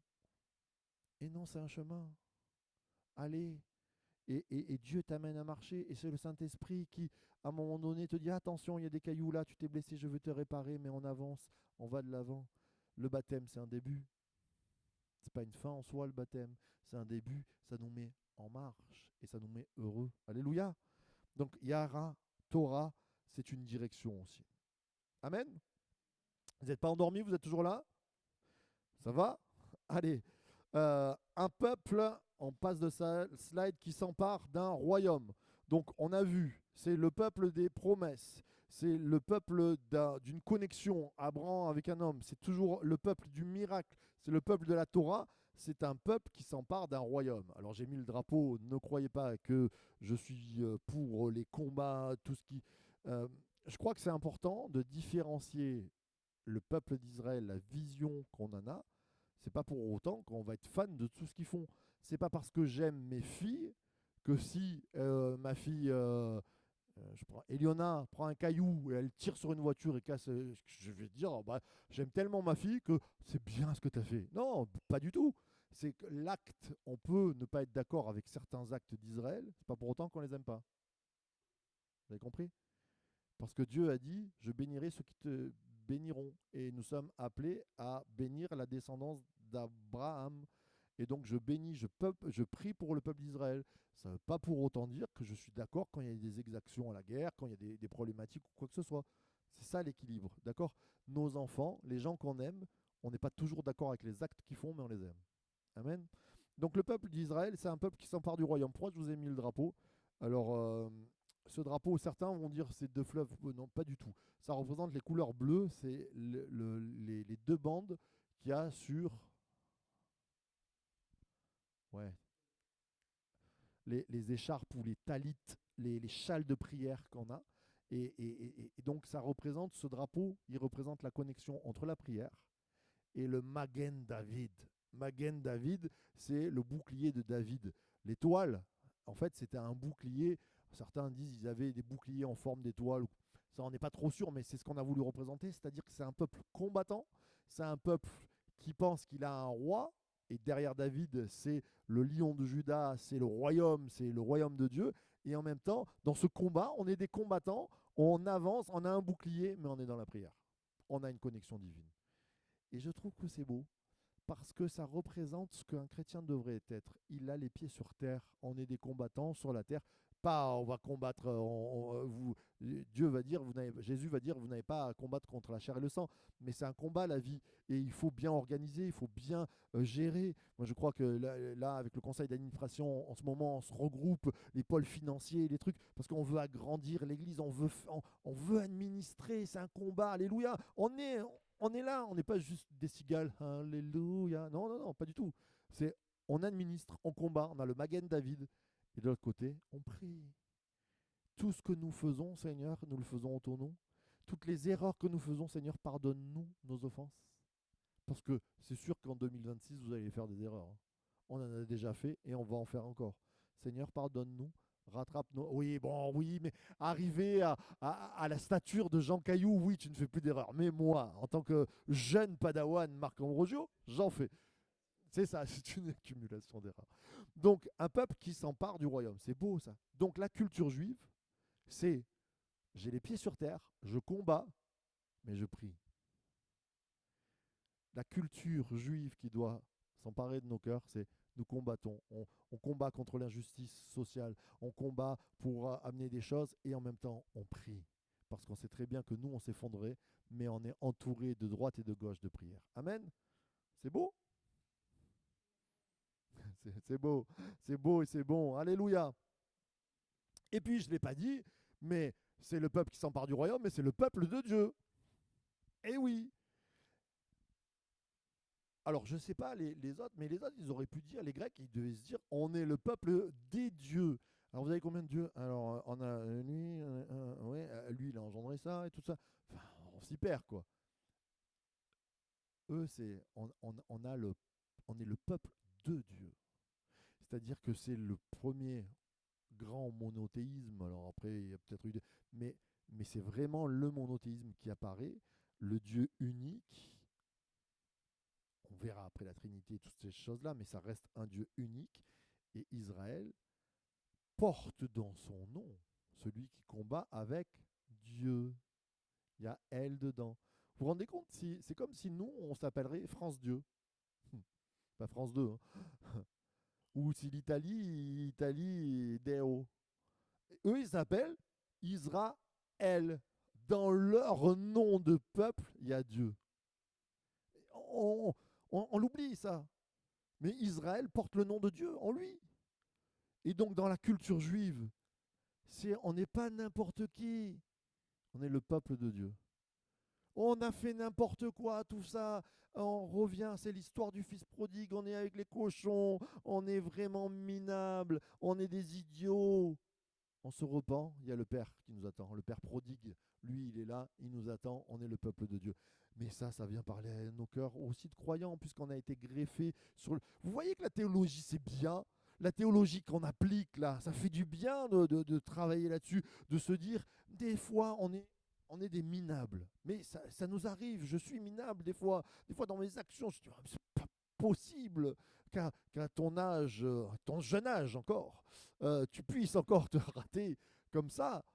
Et non, c'est un chemin. Allez. Et Dieu t'amène à marcher. Et c'est le Saint-Esprit qui, à un moment donné, te dit attention, il y a des cailloux là, tu t'es blessé, je veux te réparer, mais on avance, on va de l'avant. Le baptême, c'est un début. C'est pas une fin en soi, le baptême. C'est un début. Ça nous met en marche et ça nous met heureux. Alléluia. Donc, Yara, Torah, c'est une direction aussi. Amen. Vous n'êtes pas endormis, vous êtes toujours là? Ça va? Allez. Un peuple, on passe de sa slide, qui s'empare d'un royaume. Donc, on a vu, c'est le peuple des promesses. C'est le peuple d'une connexion, Abraham avec un homme. C'est toujours le peuple du miracle. C'est le peuple de la Torah. C'est un peuple qui s'empare d'un royaume. Alors, j'ai mis le drapeau. Ne croyez pas que je suis pour les combats, tout ce qui. Je crois que c'est important de différencier le peuple d'Israël, la vision qu'on en a. C'est pas pour autant qu'on va être fan de tout ce qu'ils font. C'est pas parce que j'aime mes filles que si ma fille, je prends, Eliona prend un caillou et elle tire sur une voiture et casse, je vais dire, oh, bah, j'aime tellement ma fille que c'est bien ce que tu as fait. Non, pas du tout. C'est que l'acte, on peut ne pas être d'accord avec certains actes d'Israël, c'est pas pour autant qu'on les aime pas. Vous avez compris? Parce que Dieu a dit, je bénirai ceux qui te béniront. Et nous sommes appelés à bénir la descendance d'Abraham. Et donc je bénis, je prie pour le peuple d'Israël. Ça ne veut pas pour autant dire que je suis d'accord quand il y a des exactions à la guerre, quand il y a des problématiques ou quoi que ce soit. C'est ça l'équilibre, d'accord? Nos enfants, les gens qu'on aime, on n'est pas toujours d'accord avec les actes qu'ils font, mais on les aime. Amen. Donc le peuple d'Israël, c'est un peuple qui s'empare du royaume. Pourquoi je vous ai mis le drapeau? Alors, ce drapeau, certains vont dire c'est deux fleuves. Non, pas du tout. Ça représente les couleurs bleues, c'est les deux bandes qu'il y a sur, ouais, les écharpes ou les talites, les châles de prière qu'on a. Et donc ça représente, ce drapeau, il représente la connexion entre la prière et le Magen David. Magen David, c'est le bouclier de David. L'étoile, en fait, c'était un bouclier. Certains disent qu'ils avaient des boucliers en forme d'étoile. Ça, on n'est pas trop sûr, mais c'est ce qu'on a voulu représenter. C'est-à-dire que c'est un peuple combattant. C'est un peuple qui pense qu'il a un roi. Et derrière David, c'est le lion de Juda, c'est le royaume de Dieu. Et en même temps, dans ce combat, on est des combattants, on avance, on a un bouclier, mais on est dans la prière. On a une connexion divine. Et je trouve que c'est beau parce que ça représente ce qu'un chrétien devrait être. Il a les pieds sur terre. On est des combattants sur la terre. Pas on va combattre. Dieu va dire, Jésus va dire, vous n'avez pas à combattre contre la chair et le sang. Mais c'est un combat, la vie. Et il faut bien organiser, il faut bien gérer. Moi, je crois que là, avec le conseil d'administration, en ce moment, on se regroupe les pôles financiers, les trucs, parce qu'on veut agrandir l'église, on veut administrer. C'est un combat. Alléluia. On est là, on n'est pas juste des cigales. Alléluia. Non, non, non, pas du tout. C'est on administre, on combat, on a le Magen David. Et de l'autre côté, on prie. Tout ce que nous faisons, Seigneur, nous le faisons en ton nom. Toutes les erreurs que nous faisons, Seigneur, pardonne-nous nos offenses. Parce que c'est sûr qu'en 2026, vous allez faire des erreurs, hein. On en a déjà fait et on va en faire encore. Seigneur, pardonne-nous. Rattrape nos. Oui, bon, oui, mais arriver à la stature de Jean Caillou, oui, tu ne fais plus d'erreurs. Mais moi, en tant que jeune padawan Marc Ambrosio, j'en fais. C'est ça, c'est une accumulation d'erreurs. Donc, un peuple qui s'empare du royaume, c'est beau ça. Donc, la culture juive, c'est j'ai les pieds sur terre, je combats, mais je prie. La culture juive qui doit s'emparer de nos cœurs, c'est nous combattons. On combat contre l'injustice sociale, on combat pour amener des choses et en même temps, on prie. Parce qu'on sait très bien que nous, on s'effondrerait, mais on est entouré de droite et de gauche de prière. Amen. C'est beau. C'est beau, c'est beau et c'est bon. Alléluia. Et puis, je ne l'ai pas dit, mais c'est le peuple qui s'empare du royaume, mais c'est le peuple de Dieu. Eh oui. Alors, je ne sais pas les autres, mais les autres, ils auraient pu dire, les Grecs, ils devaient se dire, on est le peuple des dieux. Alors, vous avez combien de dieux? Alors, on a lui, ouais, lui, il a engendré ça et tout ça. Enfin, on s'y perd, quoi. Eux, c'est, on est le peuple de Dieu. C'est-à-dire que c'est le premier grand monothéisme. Alors après, il y a peut-être eu mais c'est vraiment le monothéisme qui apparaît, le Dieu unique. On verra après la Trinité et toutes ces choses-là, mais ça reste un Dieu unique. Et Israël porte dans son nom celui qui combat avec Dieu. Il y a elle dedans. Vous vous rendez compte, c'est comme si nous, on s'appellerait France Dieu. Pas France 2. Hein. Ou si Italie Deo. Eux, ils s'appellent Israël. Dans leur nom de peuple, il y a Dieu. On l'oublie, ça. Mais Israël porte le nom de Dieu en lui. Et donc, dans la culture juive, on n'est pas n'importe qui. On est le peuple de Dieu. On a fait n'importe quoi, tout ça. On revient, c'est l'histoire du fils prodigue. On est avec les cochons. On est vraiment minable. On est des idiots. On se repent, il y a le Père qui nous attend, le Père prodigue. Lui, il est là, il nous attend, on est le peuple de Dieu. Mais ça vient parler à nos cœurs aussi de croyants, puisqu'on a été greffé sur le... Vous voyez que la théologie, c'est bien. la théologie qu'on applique là, ça fait du bien de travailler là-dessus, de se dire, des fois, on est des minables. Mais ça nous arrive, je suis minable des fois. Des fois, dans mes actions, je dis, ah, c'est pas possible qu'à ton âge, ton jeune âge encore, tu puisses encore te rater comme ça.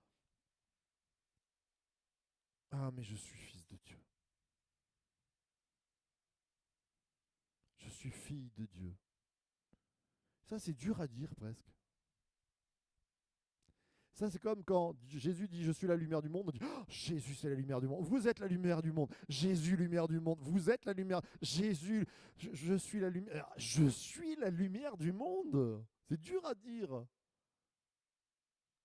Ah, mais je suis fils de Dieu. Je suis fille de Dieu. Ça, c'est dur à dire presque. Ça, c'est comme quand Jésus dit « Je suis la lumière du monde ». On dit oh, « Jésus, c'est la lumière du monde. Vous êtes la lumière du monde. Jésus, lumière du monde. Vous êtes la lumière. Jésus, je suis la lumière. Je suis la lumière du monde. » C'est dur à dire.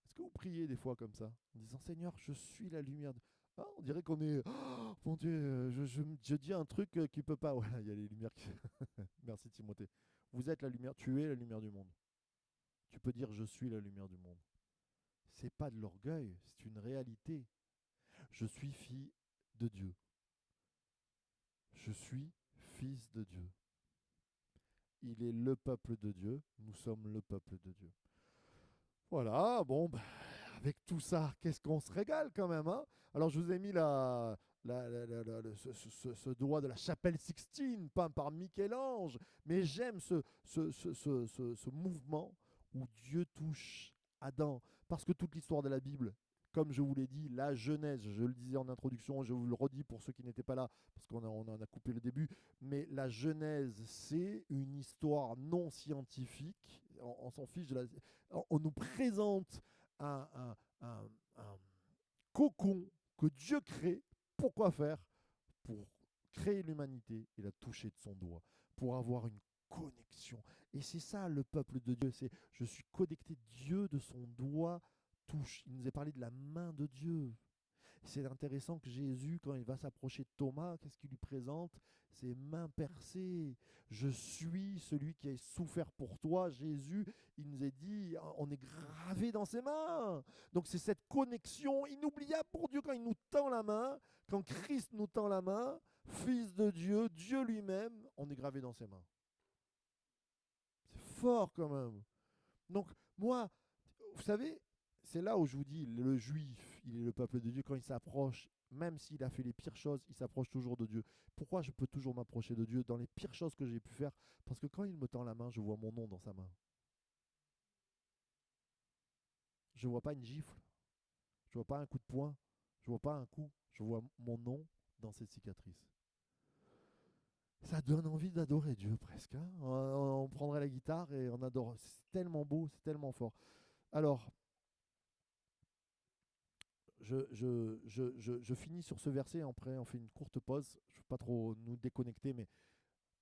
Est-ce que vous priez des fois comme ça, en disant « Seigneur, je suis la lumière. » Ah, on dirait qu'on est oh, mon Dieu, je dis un truc qui ne peut pas. Voilà, il y a les lumières qui... Merci Timothée. Vous êtes la lumière, tu es la lumière du monde. Tu peux dire « Je suis la lumière du monde ». C'est pas de l'orgueil, c'est une réalité. Je suis fille de Dieu. Je suis fils de Dieu. Il est le peuple de Dieu. Nous sommes le peuple de Dieu. Voilà, bon, avec tout ça, qu'est-ce qu'on se régale quand même, hein. Alors, je vous ai mis ce doigt de la chapelle Sixtine, peint par Michel-Ange, mais j'aime ce mouvement où Dieu touche Adam, parce que toute l'histoire de la Bible, comme je vous l'ai dit, la Genèse, je le disais en introduction, je vous le redis pour ceux qui n'étaient pas là, parce on en a coupé le début, mais la Genèse, c'est une histoire non scientifique, on s'en fiche de la... On nous présente un cocon que Dieu crée. Pourquoi faire? Pour créer l'humanité et la toucher de son doigt, pour avoir une connexion. Et c'est ça le peuple de Dieu, c'est je suis connecté, Dieu de son doigt touche. Il nous a parlé de la main de Dieu. C'est intéressant que Jésus, quand il va s'approcher de Thomas, qu'est-ce qu'il lui présente? Ses mains percées. Je suis celui qui a souffert pour toi. Jésus, il nous a dit, on est gravé dans ses mains. Donc c'est cette connexion inoubliable pour Dieu quand il nous tend la main, quand Christ nous tend la main, Fils de Dieu, Dieu lui-même, on est gravé dans ses mains. C'est fort quand même. Donc moi, vous savez, c'est là où je vous dis, le juif, il est le peuple de Dieu. Quand il s'approche, même s'il a fait les pires choses, il s'approche toujours de Dieu. Pourquoi je peux toujours m'approcher de Dieu dans les pires choses que j'ai pu faire? Parce que quand il me tend la main, je vois mon nom dans sa main. Je ne vois pas une gifle, je ne vois pas un coup de poing, je ne vois pas un coup, je vois mon nom dans cette cicatrice. Ça donne envie d'adorer Dieu presque, hein. On prendrait la guitare et on adore. C'est tellement beau, c'est tellement fort. Alors, je finis sur ce verset, après on fait une courte pause. Je ne veux pas trop nous déconnecter, mais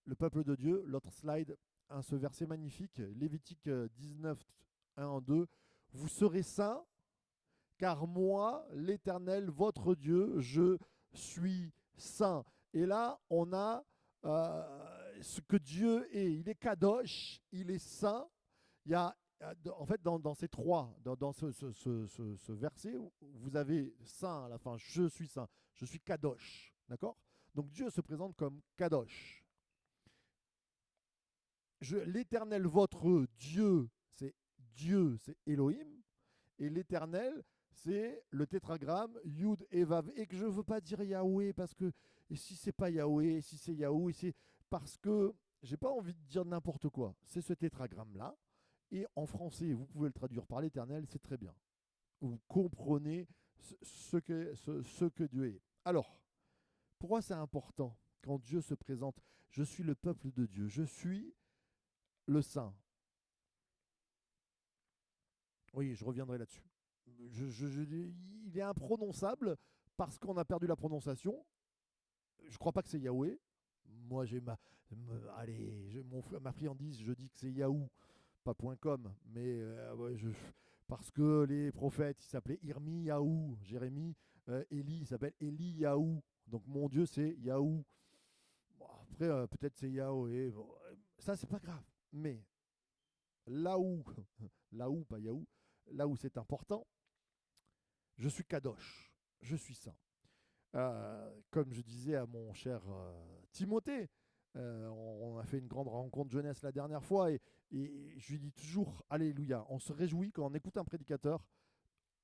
le peuple de Dieu, l'autre slide, hein, ce verset magnifique, Lévitique 19, 1 2, vous serez saints, car moi, l'Éternel, votre Dieu, je suis saint. Et là, on a ce que Dieu est. Il est kadosh, il est saint. Il y a en fait, dans ces trois, dans ce verset, vous avez saint à la fin, je suis saint, je suis kadosh, d'accord? Donc Dieu se présente comme kadosh. L'Éternel, votre Dieu, c'est Elohim, et l'Éternel, c'est le tétragramme Yud et Vav, et que je ne veux pas dire Yahweh, parce que, et si c'est pas Yahweh, et si c'est Yahweh, c'est parce que j'ai pas envie de dire n'importe quoi. C'est ce tétragramme-là. Et en français, vous pouvez le traduire par l'Éternel, c'est très bien. Vous comprenez ce que Dieu est. Alors, pourquoi c'est important quand Dieu se présente? Je suis le peuple de Dieu, je suis le Saint. Oui, je reviendrai là-dessus. Il est imprononçable parce qu'on a perdu la prononciation. Je ne crois pas que c'est Yahweh. Moi, j'ai ma friandise, je dis que c'est Yahoo, pas .com, mais ouais, parce que les prophètes, ils s'appelaient Irmi-Yahou, Jérémie, Élie, il s'appelle Eli-Yahou. Donc mon Dieu, c'est Yahou. Bon, après, peut-être c'est Yahweh. Bon, ça, c'est pas grave. Mais là où, là où, pas Yahou, là où c'est important, je suis Kadosh, je suis saint. Comme je disais à mon cher Timothée, On a fait une grande rencontre jeunesse la dernière fois et je lui dis toujours, Alléluia, on se réjouit quand on écoute un prédicateur,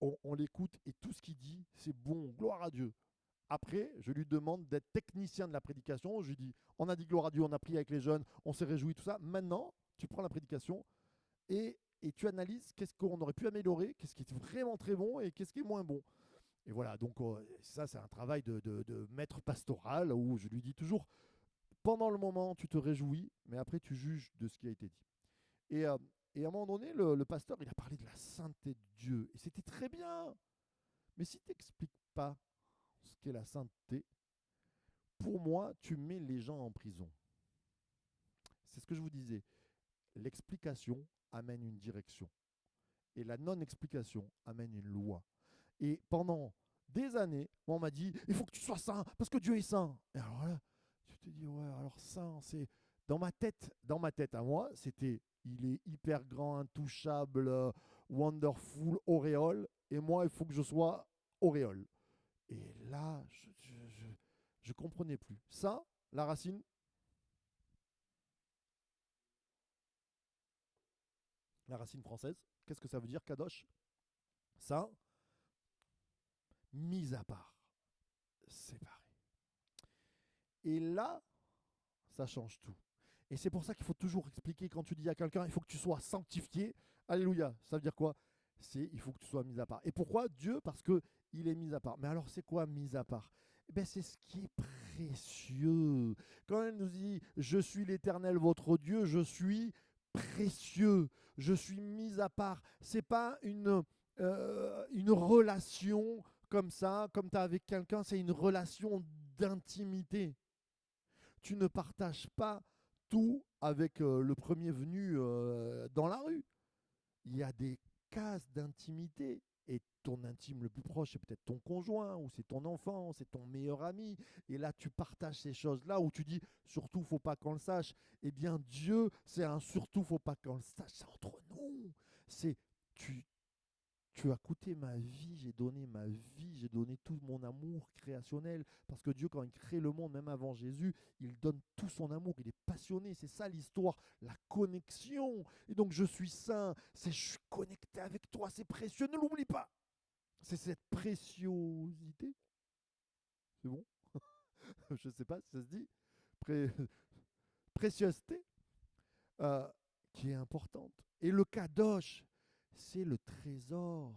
on l'écoute et tout ce qu'il dit, c'est bon, gloire à Dieu. Après, je lui demande d'être technicien de la prédication. Je lui dis, on a dit gloire à Dieu, on a prié avec les jeunes, on s'est réjoui, tout ça. Maintenant, tu prends la prédication et tu analyses qu'est-ce qu'on aurait pu améliorer, qu'est-ce qui est vraiment très bon et qu'est-ce qui est moins bon. Et voilà, donc ça, c'est un travail de maître pastoral où je lui dis toujours, pendant le moment, tu te réjouis, mais après, tu juges de ce qui a été dit. Et, euh, et à un moment donné, le pasteur, il a parlé de la sainteté de Dieu. Et c'était très bien. Mais si tu n'expliques pas ce qu'est la sainteté, pour moi, tu mets les gens en prison. C'est ce que je vous disais. L'explication amène une direction. Et la non-explication amène une loi. Et pendant des années, on m'a dit, il faut que tu sois saint, parce que Dieu est saint. Et alors là, tu te dis, ouais, alors saint, c'est... Dans ma tête à moi, c'était, il est hyper grand, intouchable, wonderful, auréole, et moi, il faut que je sois auréole. Et là, je comprenais plus. Ça, la racine française, qu'est-ce que ça veut dire, kadosh? Ça, mis à part, séparé. Et là, ça change tout. Et c'est pour ça qu'il faut toujours expliquer quand tu dis à quelqu'un, il faut que tu sois sanctifié. Alléluia. Ça veut dire quoi? C'est il faut que tu sois mis à part. Et pourquoi Dieu? Parce que il est mis à part. Mais alors c'est quoi mis à part? Eh bien, c'est ce qui est précieux. Quand elle nous dit je suis l'Éternel votre Dieu, je suis précieux, je suis mis à part. C'est pas une relation comme ça, comme tu as avec quelqu'un, c'est une relation d'intimité. Tu ne partages pas tout avec le premier venu dans la rue. Il y a des cases d'intimité. Et ton intime le plus proche, c'est peut-être ton conjoint, ou c'est ton enfant, c'est ton meilleur ami. Et là, tu partages ces choses-là où tu dis, surtout, faut pas qu'on le sache. Eh bien, Dieu, c'est un surtout, faut pas qu'on le sache. C'est entre nous. C'est tu, tu as coûté ma vie, j'ai donné ma vie, j'ai donné tout mon amour créationnel. Parce que Dieu, quand il crée le monde, même avant Jésus, il donne tout son amour. Il est passionné. C'est ça l'histoire, la connexion. Et donc, je suis saint. C'est je suis connecté avec toi. C'est précieux. Ne l'oublie pas. C'est cette préciosité. C'est bon? Je ne sais pas si ça se dit. Pré- Préciosité euh, qui est importante. Et le kadosh, c'est le trésor.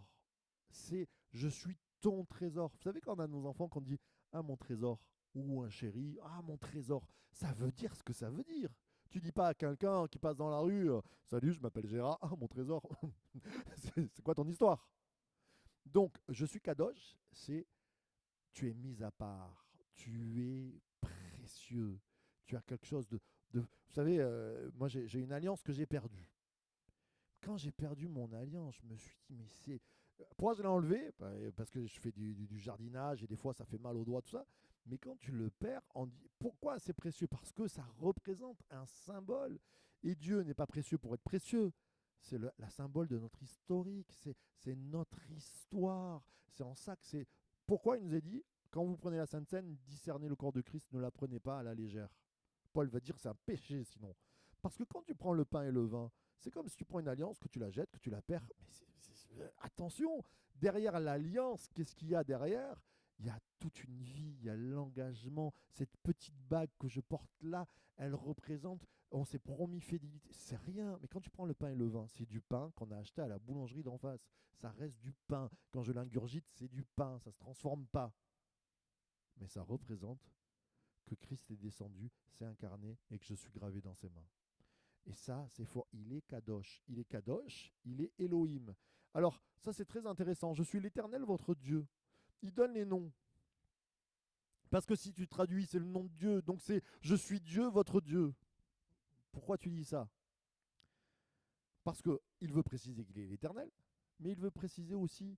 C'est je suis ton trésor. Vous savez, quand on a nos enfants, qu'on dit ah mon trésor, ou un chéri, ah mon trésor, ça veut dire ce que ça veut dire. Tu dis pas à quelqu'un qui passe dans la rue, salut, je m'appelle Gérard, ah mon trésor. C'est quoi ton histoire? Donc, je suis kadosh, c'est tu es mis à part, tu es précieux, tu as quelque chose de... Vous savez, moi j'ai une alliance que j'ai perdue. Quand j'ai perdu mon alliance, je me suis dit, mais c'est... Pourquoi je l'ai enlevé? Parce que je fais du jardinage et des fois ça fait mal aux doigts, tout ça. Mais quand tu le perds, on dit, pourquoi c'est précieux? Parce que ça représente un symbole. Et Dieu n'est pas précieux pour être précieux. C'est la symbole de notre historique, c'est notre histoire. C'est en ça que c'est... Pourquoi il nous a dit, quand vous prenez la Sainte Seine, discernez le corps de Christ, ne la prenez pas à la légère. Paul va dire que c'est un péché sinon. Parce que quand tu prends le pain et le vin, c'est comme si tu prends une alliance, que tu la jettes, que tu la perds. Mais attention, derrière l'alliance, qu'est-ce qu'il y a derrière? Il y a toute une vie, il y a l'engagement. Cette petite bague que je porte là, elle représente, on s'est promis fidélité. C'est rien, mais quand tu prends le pain et le vin, c'est du pain qu'on a acheté à la boulangerie d'en face. Ça reste du pain. Quand je l'ingurgite, c'est du pain, ça ne se transforme pas. Mais ça représente que Christ est descendu, s'est incarné et que je suis gravé dans ses mains. Et ça, c'est fort. Il est Kadosh. Il est Kadosh, il est Elohim. Alors, ça, c'est très intéressant. Je suis l'Éternel, votre Dieu. Il donne les noms. Parce que si tu traduis, c'est le nom de Dieu. Donc, c'est je suis Dieu, votre Dieu. Pourquoi tu dis ça? Parce qu'il veut préciser qu'il est l'Éternel, mais il veut préciser aussi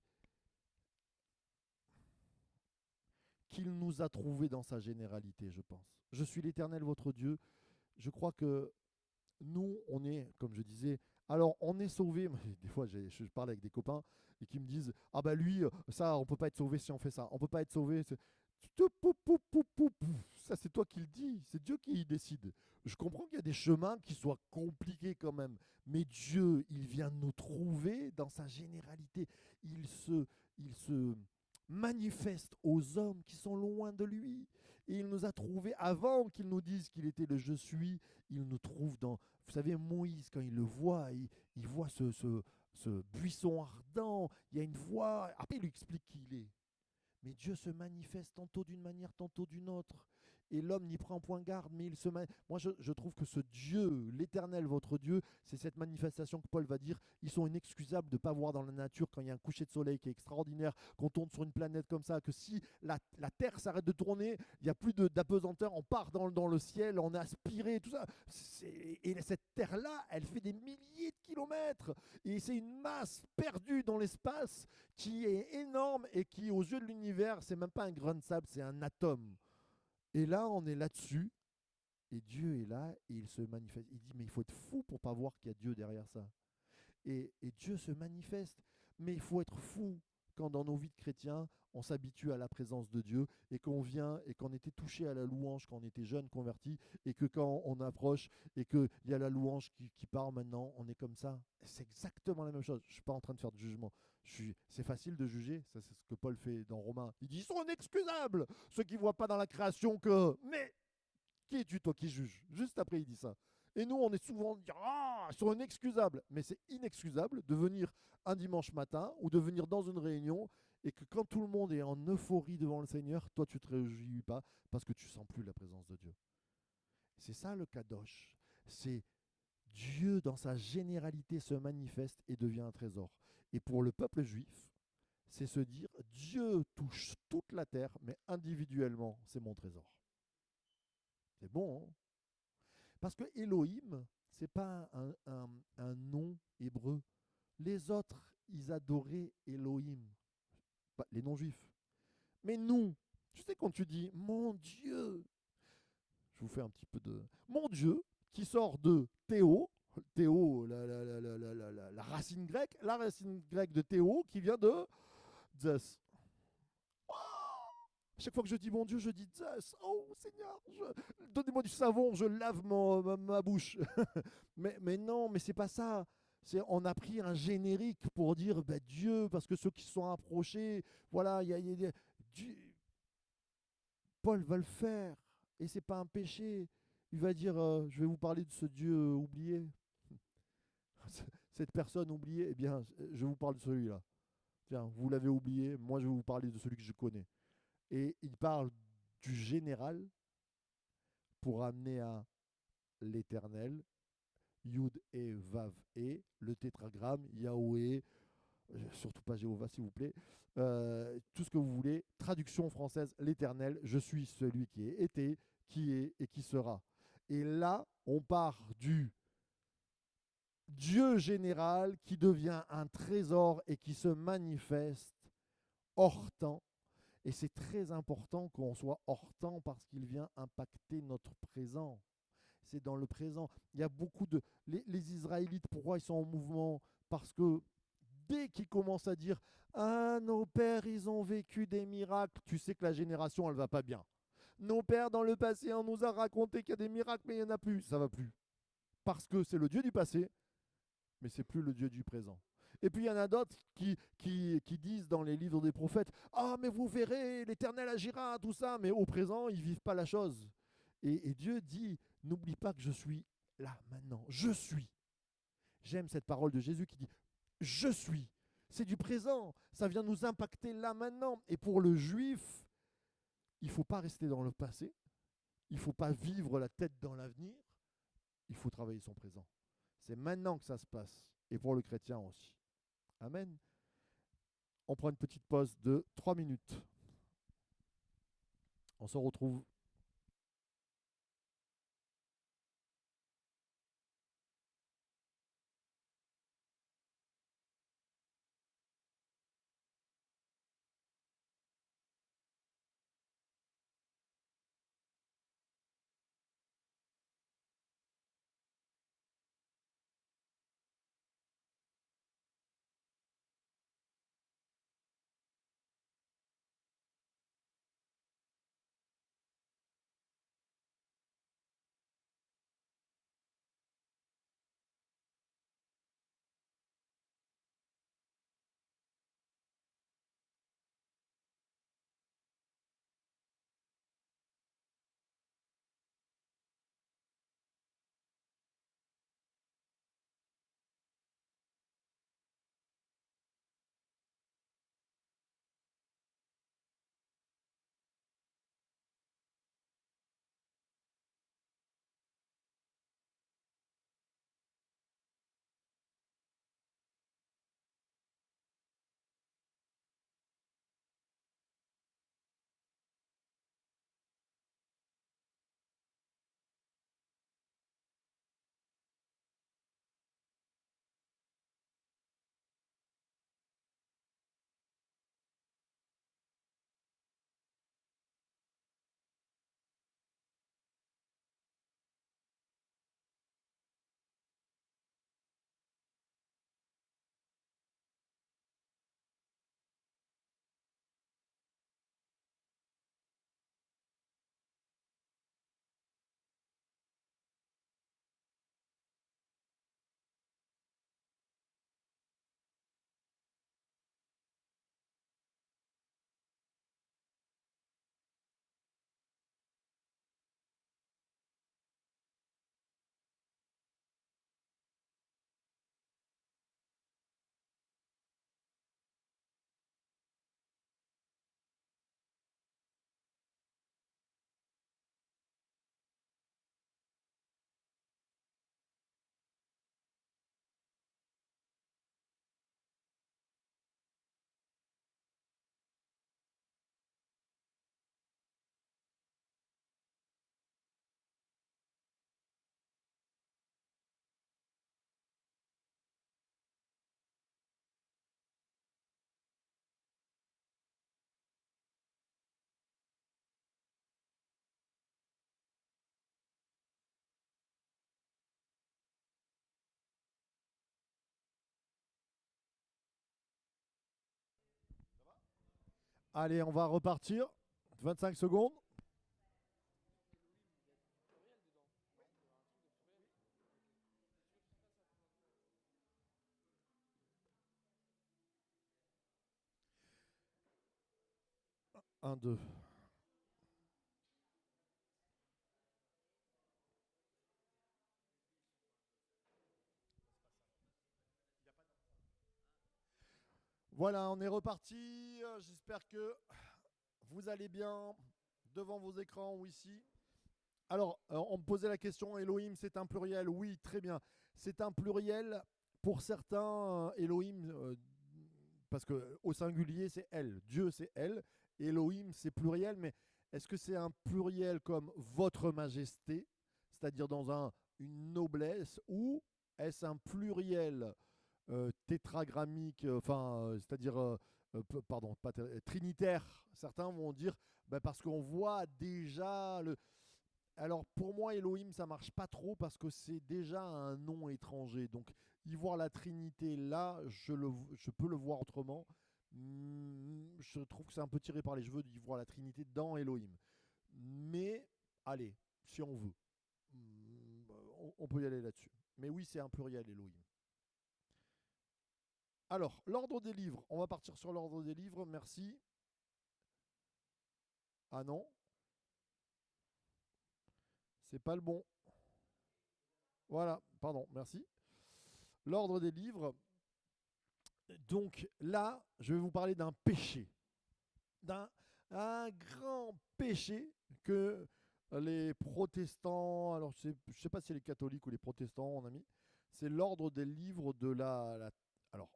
qu'il nous a trouvés dans sa généralité, je pense. Je suis l'Éternel, votre Dieu. Je crois que nous, on est, comme je disais, alors on est sauvé. Des fois, je parle avec des copains et qui me disent ah bah lui, ça, on peut pas être sauvé si on fait ça. On peut pas être sauvé. Ça, c'est toi qui le dis, c'est Dieu qui décide. Je comprends qu'il y a des chemins qui soient compliqués quand même, mais Dieu, il vient nous trouver dans sa généralité. Il se manifeste aux hommes qui sont loin de lui. Et il nous a trouvés avant qu'il nous dise qu'il était le je suis. Il nous trouve dans... Vous savez, Moïse, quand il le voit, il voit ce buisson ardent. Il y a une voix. Après, il lui explique qui il est. Mais Dieu se manifeste tantôt d'une manière, tantôt d'une autre. Et l'homme n'y prend point garde, mais il se Moi, je trouve que ce Dieu, l'Éternel, votre Dieu, c'est cette manifestation que Paul va dire. Ils sont inexcusables de ne pas voir dans la nature quand il y a un coucher de soleil qui est extraordinaire, qu'on tourne sur une planète comme ça, que si la Terre s'arrête de tourner, il n'y a plus d'apesanteur, on part dans le ciel, on est aspiré, tout ça. Et cette Terre-là, elle fait des milliers de kilomètres. Et c'est une masse perdue dans l'espace qui est énorme et qui, aux yeux de l'univers, c'est même pas un grain de sable, c'est un atome. Et là, on est là-dessus, et Dieu est là, et il se manifeste. Il dit, mais il faut être fou pour pas voir qu'il y a Dieu derrière ça. Et Dieu se manifeste, mais il faut être fou quand dans nos vies de chrétiens, on s'habitue à la présence de Dieu et qu'on vient et qu'on était touché à la louange quand on était jeune, converti, et que quand on approche et qu'il y a la louange qui part maintenant, on est comme ça. C'est exactement la même chose. Je ne suis pas en train de faire de jugement. C'est facile de juger, ça c'est ce que Paul fait dans Romains. Il dit, ils sont inexcusables, ceux qui ne voient pas dans la création que... Mais qui es-tu, toi, qui juge? Juste après, il dit ça. Et nous, on est souvent dire ah, ils sont inexcusables. Mais c'est inexcusable de venir un dimanche matin ou de venir dans une réunion et que quand tout le monde est en euphorie devant le Seigneur, toi, tu ne te réjouis pas parce que tu sens plus la présence de Dieu. C'est ça le kadosh. C'est Dieu, dans sa généralité, se manifeste et devient un trésor. Et pour le peuple juif, c'est se dire Dieu touche toute la terre, mais individuellement, c'est mon trésor. C'est bon, hein? Parce que Elohim, ce n'est pas un nom hébreu. Les autres, ils adoraient Elohim, les non-juifs. Mais nous, tu sais, quand tu dis mon Dieu, je vous fais un petit peu de. Mon Dieu, qui sort de Théo, Théo, la racine grecque de Théo, qui vient de Zeus. Chaque fois que je dis mon Dieu, je dis Zeus. Oh Seigneur, donnez-moi du savon, je lave ma bouche. mais non, mais c'est pas ça. On a pris un générique pour dire bah, Dieu, parce que ceux qui se sont approchés, voilà, Dieu- Paul va le faire. Et c'est pas un péché. Il va dire je vais vous parler de ce Dieu oublié. Cette personne oubliée, eh bien, je vous parle de celui-là. Tiens, vous l'avez oublié, moi je vais vous parler de celui que je connais. Et il parle du général pour amener à l'éternel, Yud et Vav et, le tétragramme, Yahweh, surtout pas Jéhovah s'il vous plaît, tout ce que vous voulez, traduction française, l'éternel, je suis celui qui est été, qui est et qui sera. Et là, on part du Dieu général qui devient un trésor et qui se manifeste hors temps. Et c'est très important qu'on soit hors temps parce qu'il vient impacter notre présent. C'est dans le présent. Il y a beaucoup de... Les Israélites, pourquoi ils sont en mouvement? Parce que dès qu'ils commencent à dire ah, nos pères, ils ont vécu des miracles, tu sais que la génération, elle va pas bien. Nos pères, dans le passé, on nous a raconté qu'il y a des miracles, mais il n'y en a plus. Ça va plus. Parce que c'est le Dieu du passé, mais c'est plus le Dieu du présent. Et puis il y en a d'autres qui disent dans les livres des prophètes ah, mais vous verrez, l'Éternel agira, tout ça, mais au présent, ils ne vivent pas la chose. Et Dieu dit n'oublie pas que je suis là maintenant. Je suis. J'aime cette parole de Jésus qui dit je suis. C'est du présent. Ça vient nous impacter là maintenant. Et pour le juif, il ne faut pas rester dans le passé. Il ne faut pas vivre la tête dans l'avenir. Il faut travailler son présent. C'est maintenant que ça se passe. Et pour le chrétien aussi. Amen. On prend une petite pause de 3 minutes. On se retrouve Allez, on va repartir. 25 secondes. Un, deux. Voilà, on est reparti. J'espère que vous allez bien devant vos écrans ou ici. Alors, on me posait la question, Elohim, c'est un pluriel? Oui, très bien. C'est un pluriel pour certains, Elohim, parce que au singulier, c'est elle. Dieu, c'est elle. Elohim, c'est pluriel, mais est-ce que c'est un pluriel comme votre majesté, c'est-à-dire dans une noblesse, ou est-ce un pluriel tétragrammique, c'est-à-dire, pardon, pas trinitaire? Certains vont dire, ben, parce qu'on voit déjà le. Alors pour moi, Elohim, ça marche pas trop parce que c'est déjà un nom étranger. Donc y voir la Trinité là, je peux le voir autrement. Je trouve que c'est un peu tiré par les cheveux d'y voir la Trinité dans Elohim. Mais allez, si on veut, on peut y aller là-dessus. Mais oui, c'est un pluriel, Elohim. Alors, l'ordre des livres. On va partir sur l'ordre des livres. Merci. Ah non, c'est pas le bon. Voilà, pardon, merci. L'ordre des livres. Donc là, je vais vous parler d'un péché, d'un un grand péché que les protestants, alors je ne sais pas si c'est les catholiques ou les protestants, on a mis, c'est l'ordre des livres de alors,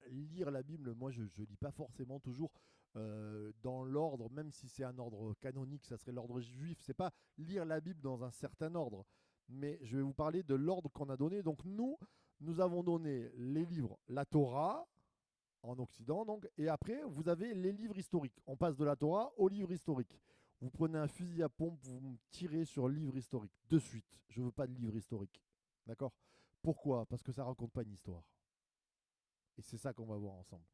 lire la Bible, moi je ne lis pas forcément toujours dans l'ordre, même si c'est un ordre canonique, ça serait l'ordre juif, c'est pas lire la Bible dans un certain ordre. Mais je vais vous parler de l'ordre qu'on a donné. Donc nous avons donné les livres, la Torah, en Occident, donc. Et après, vous avez les livres historiques. On passe de la Torah aux livres historiques. Vous prenez un fusil à pompe, vous me tirez sur le livre historique. De suite. Je ne veux pas de livre historique. D'accord? Pourquoi? Parce que ça ne raconte pas une histoire. Et c'est ça qu'on va voir ensemble.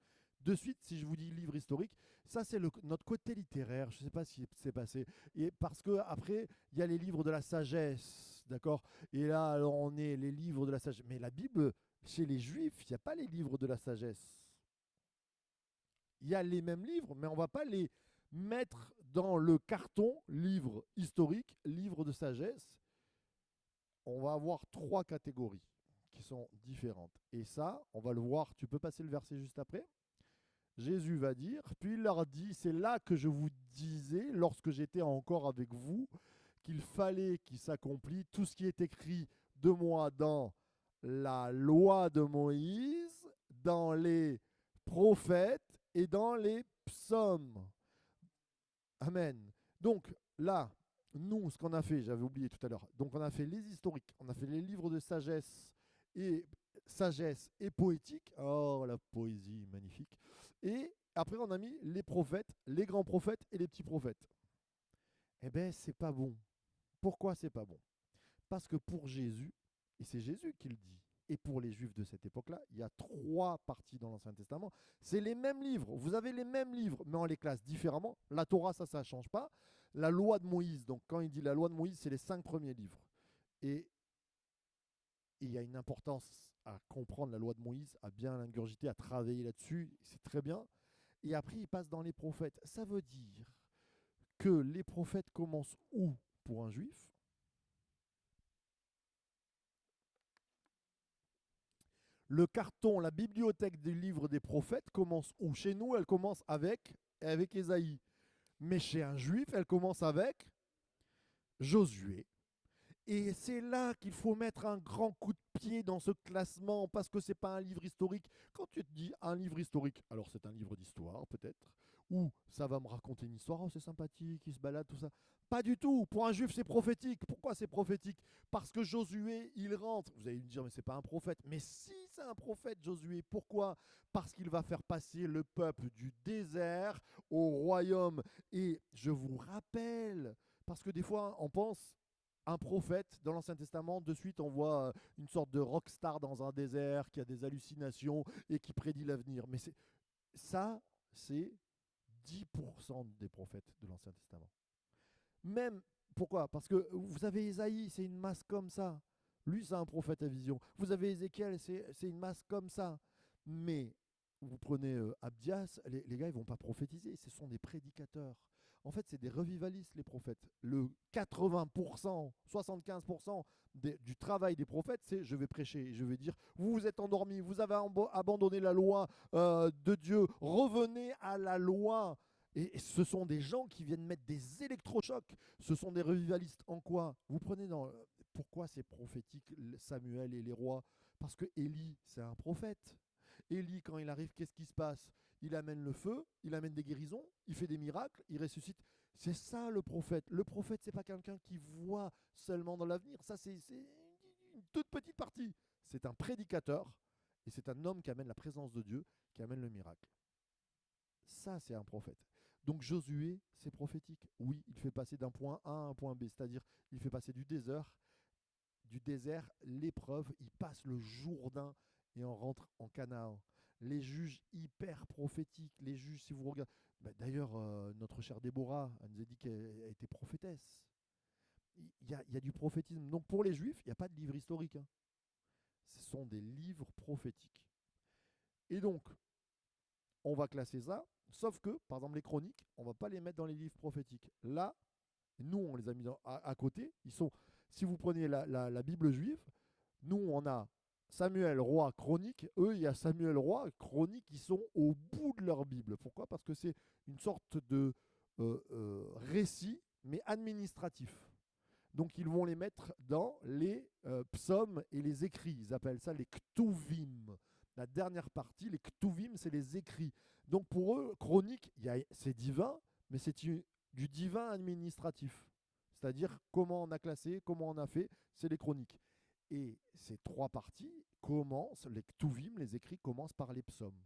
De suite, si je vous dis livre historique, ça c'est notre côté littéraire. Je ne sais pas si c'est passé. Et parce que après, il y a les livres de la sagesse, d'accord? Et là, alors, on est les livres de la sagesse. Mais la Bible, chez les Juifs, il n'y a pas les livres de la sagesse. Il y a les mêmes livres, mais on ne va pas les mettre dans le carton livre historique, livre de sagesse. On va avoir trois catégories qui sont différentes. Et ça, on va le voir. Tu peux passer le verset juste après. Jésus va dire, puis il leur dit, c'est là que je vous disais, lorsque j'étais encore avec vous, qu'il fallait qu'il s'accomplisse tout ce qui est écrit de moi dans la loi de Moïse, dans les prophètes et dans les psaumes. Amen. Donc là, nous, ce qu'on a fait, j'avais oublié tout à l'heure, donc on a fait les historiques, on a fait les livres de sagesse et poétique. Oh, la poésie, magnifique. Et après, on a mis les prophètes, les grands prophètes et les petits prophètes. Eh bien, c'est pas bon. Pourquoi c'est pas bon? Parce que pour Jésus, et c'est Jésus qui le dit, et pour les Juifs de cette époque-là, il y a trois parties dans l'Ancien Testament. C'est les mêmes livres. Vous avez les mêmes livres, mais on les classe différemment. La Torah, ça ne change pas. La loi de Moïse, donc quand il dit la loi de Moïse, c'est les 5 premiers livres. Et il y a une importance à comprendre la loi de Moïse, à bien l'ingurgiter, à travailler là-dessus. C'est très bien. Et après, il passe dans les prophètes. Ça veut dire que les prophètes commencent où pour un juif? Le carton, la bibliothèque des livres des prophètes commence où? Chez nous, elle commence avec Ésaïe. Mais chez un juif, elle commence avec Josué. Et c'est là qu'il faut mettre un grand coup de pied dans ce classement, parce que ce n'est pas un livre historique. Quand tu te dis un livre historique, alors c'est un livre d'histoire peut-être, ou ça va me raconter une histoire, oh c'est sympathique, il se balade, tout ça. Pas du tout. Pour un juif, c'est prophétique. Pourquoi c'est prophétique? Parce que Josué, il rentre. Vous allez me dire, mais c'est pas un prophète. Mais si, c'est un prophète, Josué. Pourquoi? Parce qu'il va faire passer le peuple du désert au royaume. Et je vous rappelle, parce que des fois, on pense un prophète dans l'Ancien Testament, de suite on voit une sorte de rockstar dans un désert qui a des hallucinations et qui prédit l'avenir. Mais ça, c'est 10% des prophètes de l'Ancien Testament. Même, pourquoi? Parce que vous avez Ésaïe, c'est une masse comme ça. Lui, c'est un prophète à vision. Vous avez Ézéchiel, c'est une masse comme ça. Mais vous prenez Abdias, les gars, ils ne vont pas prophétiser, ce sont des prédicateurs. En fait, c'est des revivalistes, les prophètes. Le 80%, 75% du travail des prophètes, c'est je vais prêcher, je vais dire, vous vous êtes endormis, vous avez abandonné la loi de Dieu, revenez à la loi. Et ce sont des gens qui viennent mettre des électrochocs. Ce sont des revivalistes en quoi? Vous prenez dans... Pourquoi c'est prophétique, Samuel et les rois? Parce que Élie, c'est un prophète. Élie, quand il arrive, qu'est-ce qui se passe? Il amène le feu, il amène des guérisons, il fait des miracles, il ressuscite. C'est ça le prophète. Le prophète, c'est pas quelqu'un qui voit seulement dans l'avenir. Ça, c'est une toute petite partie. C'est un prédicateur et c'est un homme qui amène la présence de Dieu, qui amène le miracle. Ça, c'est un prophète. Donc Josué, c'est prophétique. Oui, il fait passer d'un point A à un point B, c'est-à-dire il fait passer du désert, l'épreuve, il passe le Jourdain et on rentre en Canaan. Les juges hyper prophétiques, les juges, si vous regardez... D'ailleurs, notre chère Déborah, elle nous a dit qu'elle était prophétesse. Il y a du prophétisme. Donc pour les juifs, il n'y a pas de livre historique. Hein. Ce sont des livres prophétiques. Et donc, on va classer ça, sauf que, par exemple, les chroniques, on ne va pas les mettre dans les livres prophétiques. Là, nous, on les a mis à côté. Ils sont, si vous prenez la Bible juive, nous, on a Samuel, roi, chronique. Eux, il y a Samuel, roi, chronique, qui sont au bout de leur Bible. Pourquoi? Parce que c'est une sorte de récit, mais administratif. Donc, ils vont les mettre dans les psaumes et les écrits. Ils appellent ça les ktuvim. La dernière partie, les ktuvim, c'est les écrits. Donc, pour eux, chronique, c'est divin, mais c'est du divin administratif. C'est-à-dire comment on a classé, comment on a fait, c'est les chroniques. Et ces trois parties commencent, les ktuvim, les écrits, commencent par les psaumes.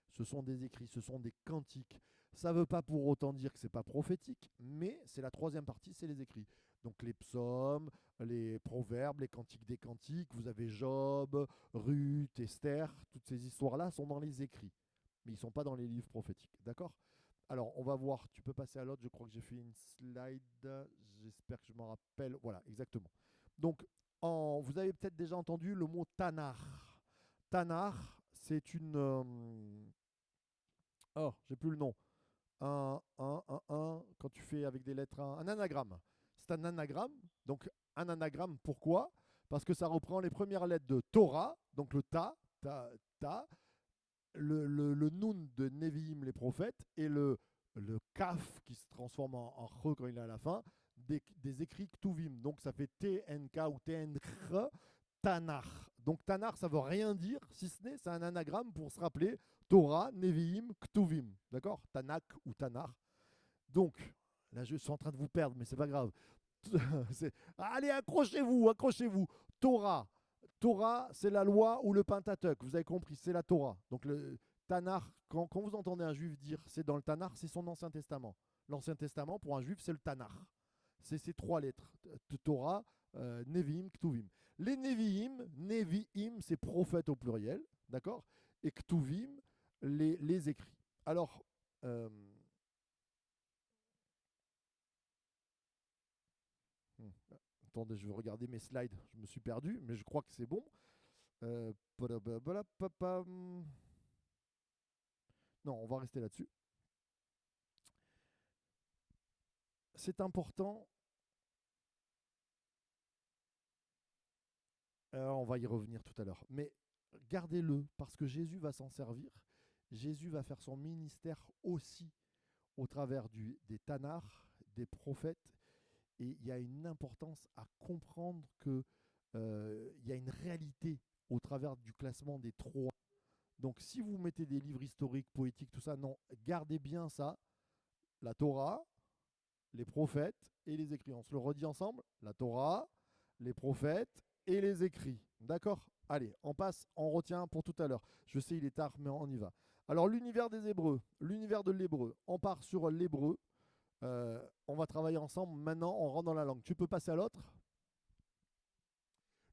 Ce sont des écrits, ce sont des cantiques. Ça ne veut pas pour autant dire que ce n'est pas prophétique, mais c'est la troisième partie, c'est les écrits. Donc les psaumes, les proverbes, les cantiques des cantiques, vous avez Job, Ruth, Esther, toutes ces histoires-là sont dans les écrits, mais ils ne sont pas dans les livres prophétiques. D'accord? Alors, on va voir, tu peux passer à l'autre, je crois que j'ai fait une slide, j'espère que je m'en rappelle. Voilà, exactement. Donc, vous avez peut-être déjà entendu le mot Tanar. Tanar, c'est une... oh, j'ai plus le nom. Quand tu fais avec des lettres, un anagramme. C'est un anagramme. Donc, un anagramme, pourquoi? Parce que ça reprend les premières lettres de Torah, donc le ta, le Nun de Nevi'im, les prophètes, et le Kaf qui se transforme en Re quand il est à la fin, des écrits Ktuvim. Donc ça fait TNK ou TNR, Tanar. Donc Tanar, ça veut rien dire, si ce n'est, c'est un anagramme pour se rappeler Torah, Nevi'im, Ktuvim. D'accord? Tanak ou Tanar. Donc, là je suis en train de vous perdre, mais c'est pas grave. Allez, accrochez-vous, accrochez-vous. Torah. Torah, c'est la loi ou le Pentateuque. Vous avez compris, c'est la Torah. Donc le Tanakh, quand vous entendez un juif dire c'est dans le Tanakh, c'est son Ancien Testament. L'Ancien Testament, pour un juif, c'est le Tanakh. C'est ces trois lettres. Torah, Nevi'im, Ktuvim. Les Nevi'im, c'est prophète au pluriel, d'accord? Et Ktuvim, les écrits. Alors, attendez, je vais regarder mes slides. Je me suis perdu, mais je crois que c'est bon. Non, on va rester là-dessus. C'est important. On va y revenir tout à l'heure. Mais gardez-le, parce que Jésus va s'en servir. Jésus va faire son ministère aussi au travers des Tanars, des prophètes. Et il y a une importance à comprendre qu'il y a une réalité au travers du classement des trois. Donc si vous mettez des livres historiques, poétiques, tout ça, non, gardez bien ça. La Torah, les prophètes et les écrits. On se le redit ensemble. La Torah, les prophètes et les écrits. D'accord? Allez, on passe, on retient pour tout à l'heure. Je sais, il est tard, mais on y va. Alors, l'univers des Hébreux, l'univers de l'hébreu. On part sur l'hébreu. On va travailler ensemble. Maintenant, on rentre dans la langue. Tu peux passer à l'autre?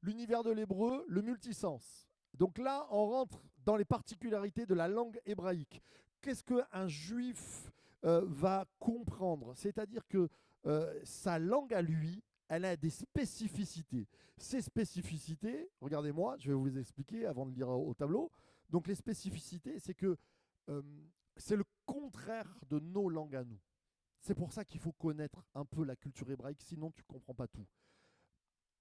L'univers de l'hébreu, le multisens. Donc là, on rentre dans les particularités de la langue hébraïque. Qu'est-ce qu'un juif va comprendre. C'est-à-dire que sa langue à lui, elle a des spécificités. Ces spécificités, regardez-moi, je vais vous les expliquer avant de lire au tableau. Donc les spécificités, c'est que euh, c'est le contraire de nos langues à nous. C'est pour ça qu'il faut connaître un peu la culture hébraïque, sinon tu ne comprends pas tout.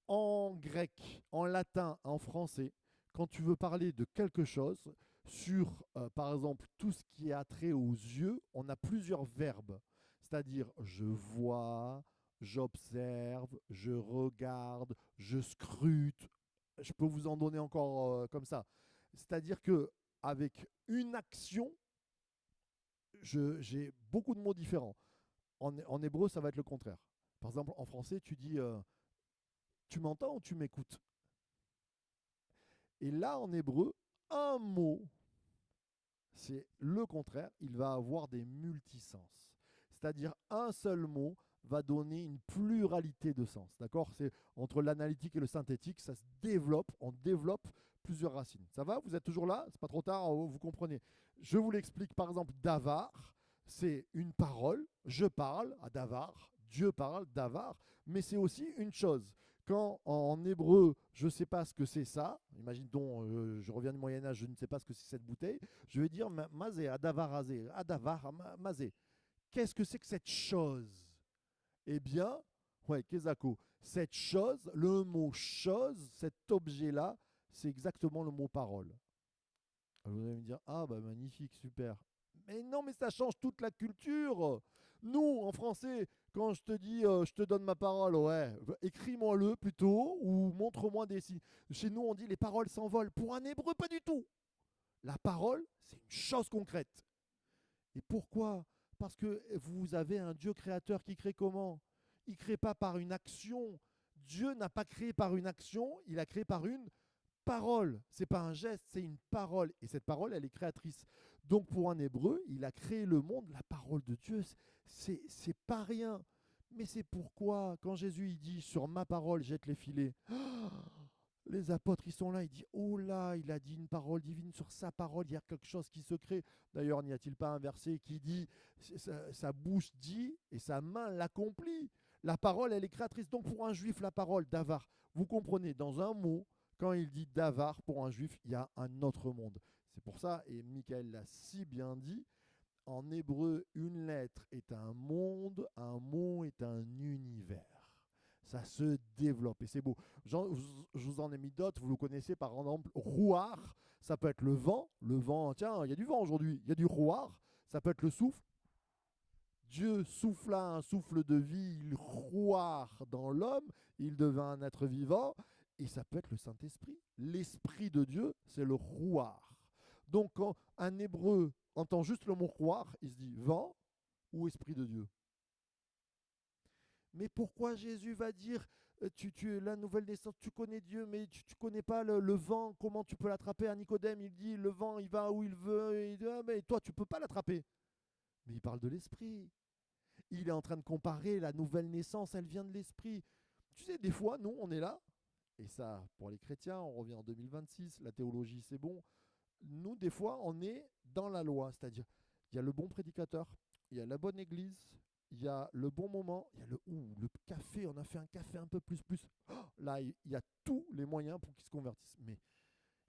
En grec, en latin, en français, quand tu veux parler de quelque chose, sur, par exemple, tout ce qui est attrait aux yeux, on a plusieurs verbes. C'est-à-dire, je vois, j'observe, je regarde, je scrute. Je peux vous en donner encore comme ça. C'est-à-dire que avec une action, j'ai beaucoup de mots différents. En hébreu, ça va être le contraire. Par exemple, en français, tu dis tu m'entends ou tu m'écoutes. Et là, en hébreu, un mot, c'est le contraire, il va avoir des multisens. C'est-à-dire un seul mot va donner une pluralité de sens. D'accord? C'est entre l'analytique et le synthétique, ça se développe, on développe plusieurs racines. Ça va? Vous êtes toujours là? C'est pas trop tard, vous comprenez. Je vous l'explique par exemple, davar, c'est une parole, je parle à davar, Dieu parle, davar, mais c'est aussi une chose. Quand en hébreu, je ne sais pas ce que c'est ça, imagine donc, je reviens du Moyen-Âge, je ne sais pas ce que c'est cette bouteille, je vais dire mazé, adavar, adavar, mazé. Qu'est-ce que c'est que cette chose? Eh bien, ouais, Kezako, cette chose, le mot chose, cet objet-là, c'est exactement le mot parole. Alors vous allez me dire, ah bah magnifique, super. Mais non, mais ça change toute la culture. Nous, en français, quand je te dis, je te donne ma parole, ouais, écris-moi-le plutôt ou montre-moi des signes. Chez nous, on dit les paroles s'envolent. Pour un hébreu, pas du tout. La parole, c'est une chose concrète. Et pourquoi? Parce que vous avez un Dieu créateur qui crée comment? Il ne crée pas par une action. Dieu n'a pas créé par une action, il a créé par une parole. C'est pas un geste, c'est une parole. Et cette parole, elle est créatrice. Donc pour un hébreu, il a créé le monde. La parole de Dieu, c'est pas rien. Mais c'est pourquoi, quand Jésus il dit sur ma parole, jette les filets, les apôtres, ils sont là, ils disent, oh là, il a dit une parole divine sur sa parole, il y a quelque chose qui se crée. D'ailleurs, n'y a-t-il pas un verset qui dit, sa bouche dit et sa main l'accomplit. La parole, elle est créatrice. Donc pour un juif, la parole, davar, vous comprenez, dans un mot, quand il dit davar, pour un juif, il y a un autre monde. C'est pour ça, et Michael l'a si bien dit, en hébreu, une lettre est un monde, un mot est un univers. Ça se développe et c'est beau. Je vous en ai mis d'autres, vous le connaissez par exemple, rouar, ça peut être le vent, tiens, il y a du vent aujourd'hui, il y a du rouar, ça peut être le souffle. Dieu souffla un souffle de vie, il rouar dans l'homme, il devint un être vivant, et ça peut être le Saint-Esprit. L'Esprit de Dieu, c'est le rouar. Donc quand un Hébreu entend juste le mot rouar, il se dit vent ou Esprit de Dieu. Mais pourquoi Jésus va dire tu es la nouvelle naissance, tu connais Dieu, mais tu ne connais pas le vent, comment tu peux l'attraper? À Nicodème, il dit le vent, il va où il veut, et il dit, ah, mais toi, tu ne peux pas l'attraper. Mais il parle de l'esprit. Il est en train de comparer la nouvelle naissance, elle vient de l'esprit. Tu sais, des fois, nous, on est là, et ça, pour les chrétiens, on revient en 2026, la théologie, c'est bon. Nous, des fois, on est dans la loi, c'est-à-dire, il y a le bon prédicateur, il y a la bonne église, il y a le bon moment, il y a le café, on a fait un café un peu plus. Oh, là, il y a tous les moyens pour qu'ils se convertissent.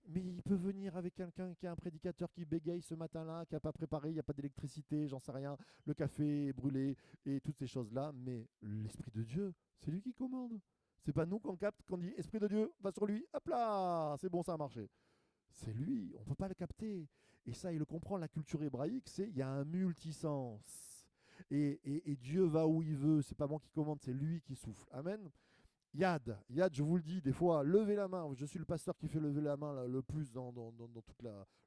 Mais il peut venir avec quelqu'un qui a un prédicateur qui bégaye ce matin-là, qui n'a pas préparé, il n'y a pas d'électricité, j'en sais rien, le café est brûlé et toutes ces choses-là. Mais l'Esprit de Dieu, c'est lui qui commande. C'est pas nous qu'on capte, qu'on dit Esprit de Dieu, va sur lui, hop là, c'est bon, ça a marché. C'est lui, on ne peut pas le capter. Et ça, il le comprend, la culture hébraïque, c'est il y a un multisens. Et Dieu va où il veut, c'est pas moi qui commande, c'est lui qui souffle. Amen. Yad, je vous le dis, des fois, levez la main. Je suis le pasteur qui fait lever la main là, le plus dans tout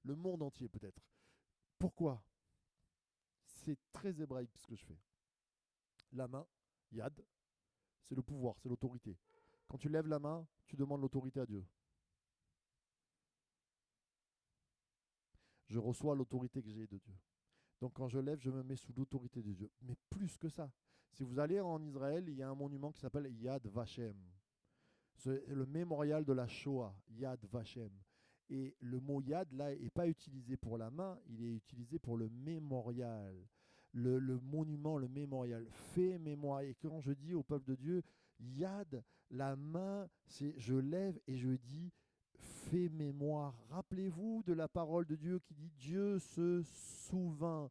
le monde entier, peut-être. Pourquoi? C'est très hébraïque ce que je fais. La main, Yad, c'est le pouvoir, c'est l'autorité. Quand tu lèves la main, tu demandes l'autorité à Dieu. Je reçois l'autorité que j'ai de Dieu. Donc quand je lève, je me mets sous l'autorité de Dieu. Mais plus que ça, si vous allez en Israël, il y a un monument qui s'appelle Yad Vashem. C'est le mémorial de la Shoah, Yad Vashem. Et le mot Yad, là, n'est pas utilisé pour la main, il est utilisé pour le mémorial. le monument, le mémorial. Fais mémoire. Et quand je dis au peuple de Dieu, Yad, la main, c'est je lève et je dis, fais mémoire. Rappelez-vous de la parole de Dieu qui dit Dieu se souvint.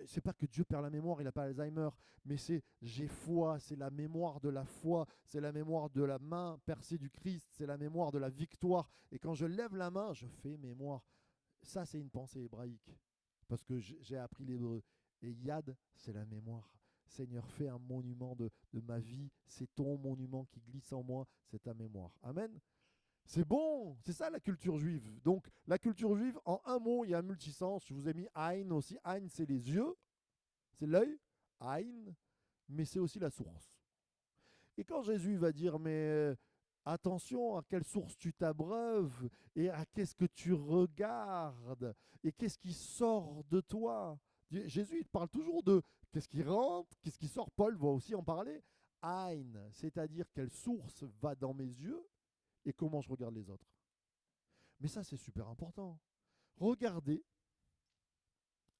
C'est pas que Dieu perd la mémoire, il n'a pas Alzheimer, mais c'est j'ai foi, c'est la mémoire de la foi, c'est la mémoire de la main percée du Christ, c'est la mémoire de la victoire. Et quand je lève la main, je fais mémoire. Ça, c'est une pensée hébraïque, parce que j'ai appris l'hébreu. Et Yad, c'est la mémoire. Seigneur, fais un monument de ma vie, c'est ton monument qui glisse en moi, c'est ta mémoire. Amen. C'est bon, c'est ça la culture juive. Donc la culture juive, en un mot, il y a un multisens. Je vous ai mis Aïn aussi. Aïn, c'est les yeux, c'est l'œil. Aïn, mais c'est aussi la source. Et quand Jésus va dire, mais attention à quelle source tu t'abreuves et à qu'est-ce que tu regardes et qu'est-ce qui sort de toi. Jésus, il parle toujours de qu'est-ce qui rentre, qu'est-ce qui sort. Paul va aussi en parler. Aïn, c'est-à-dire quelle source va dans mes yeux et comment je regarde les autres. Mais ça, c'est super important. Regardez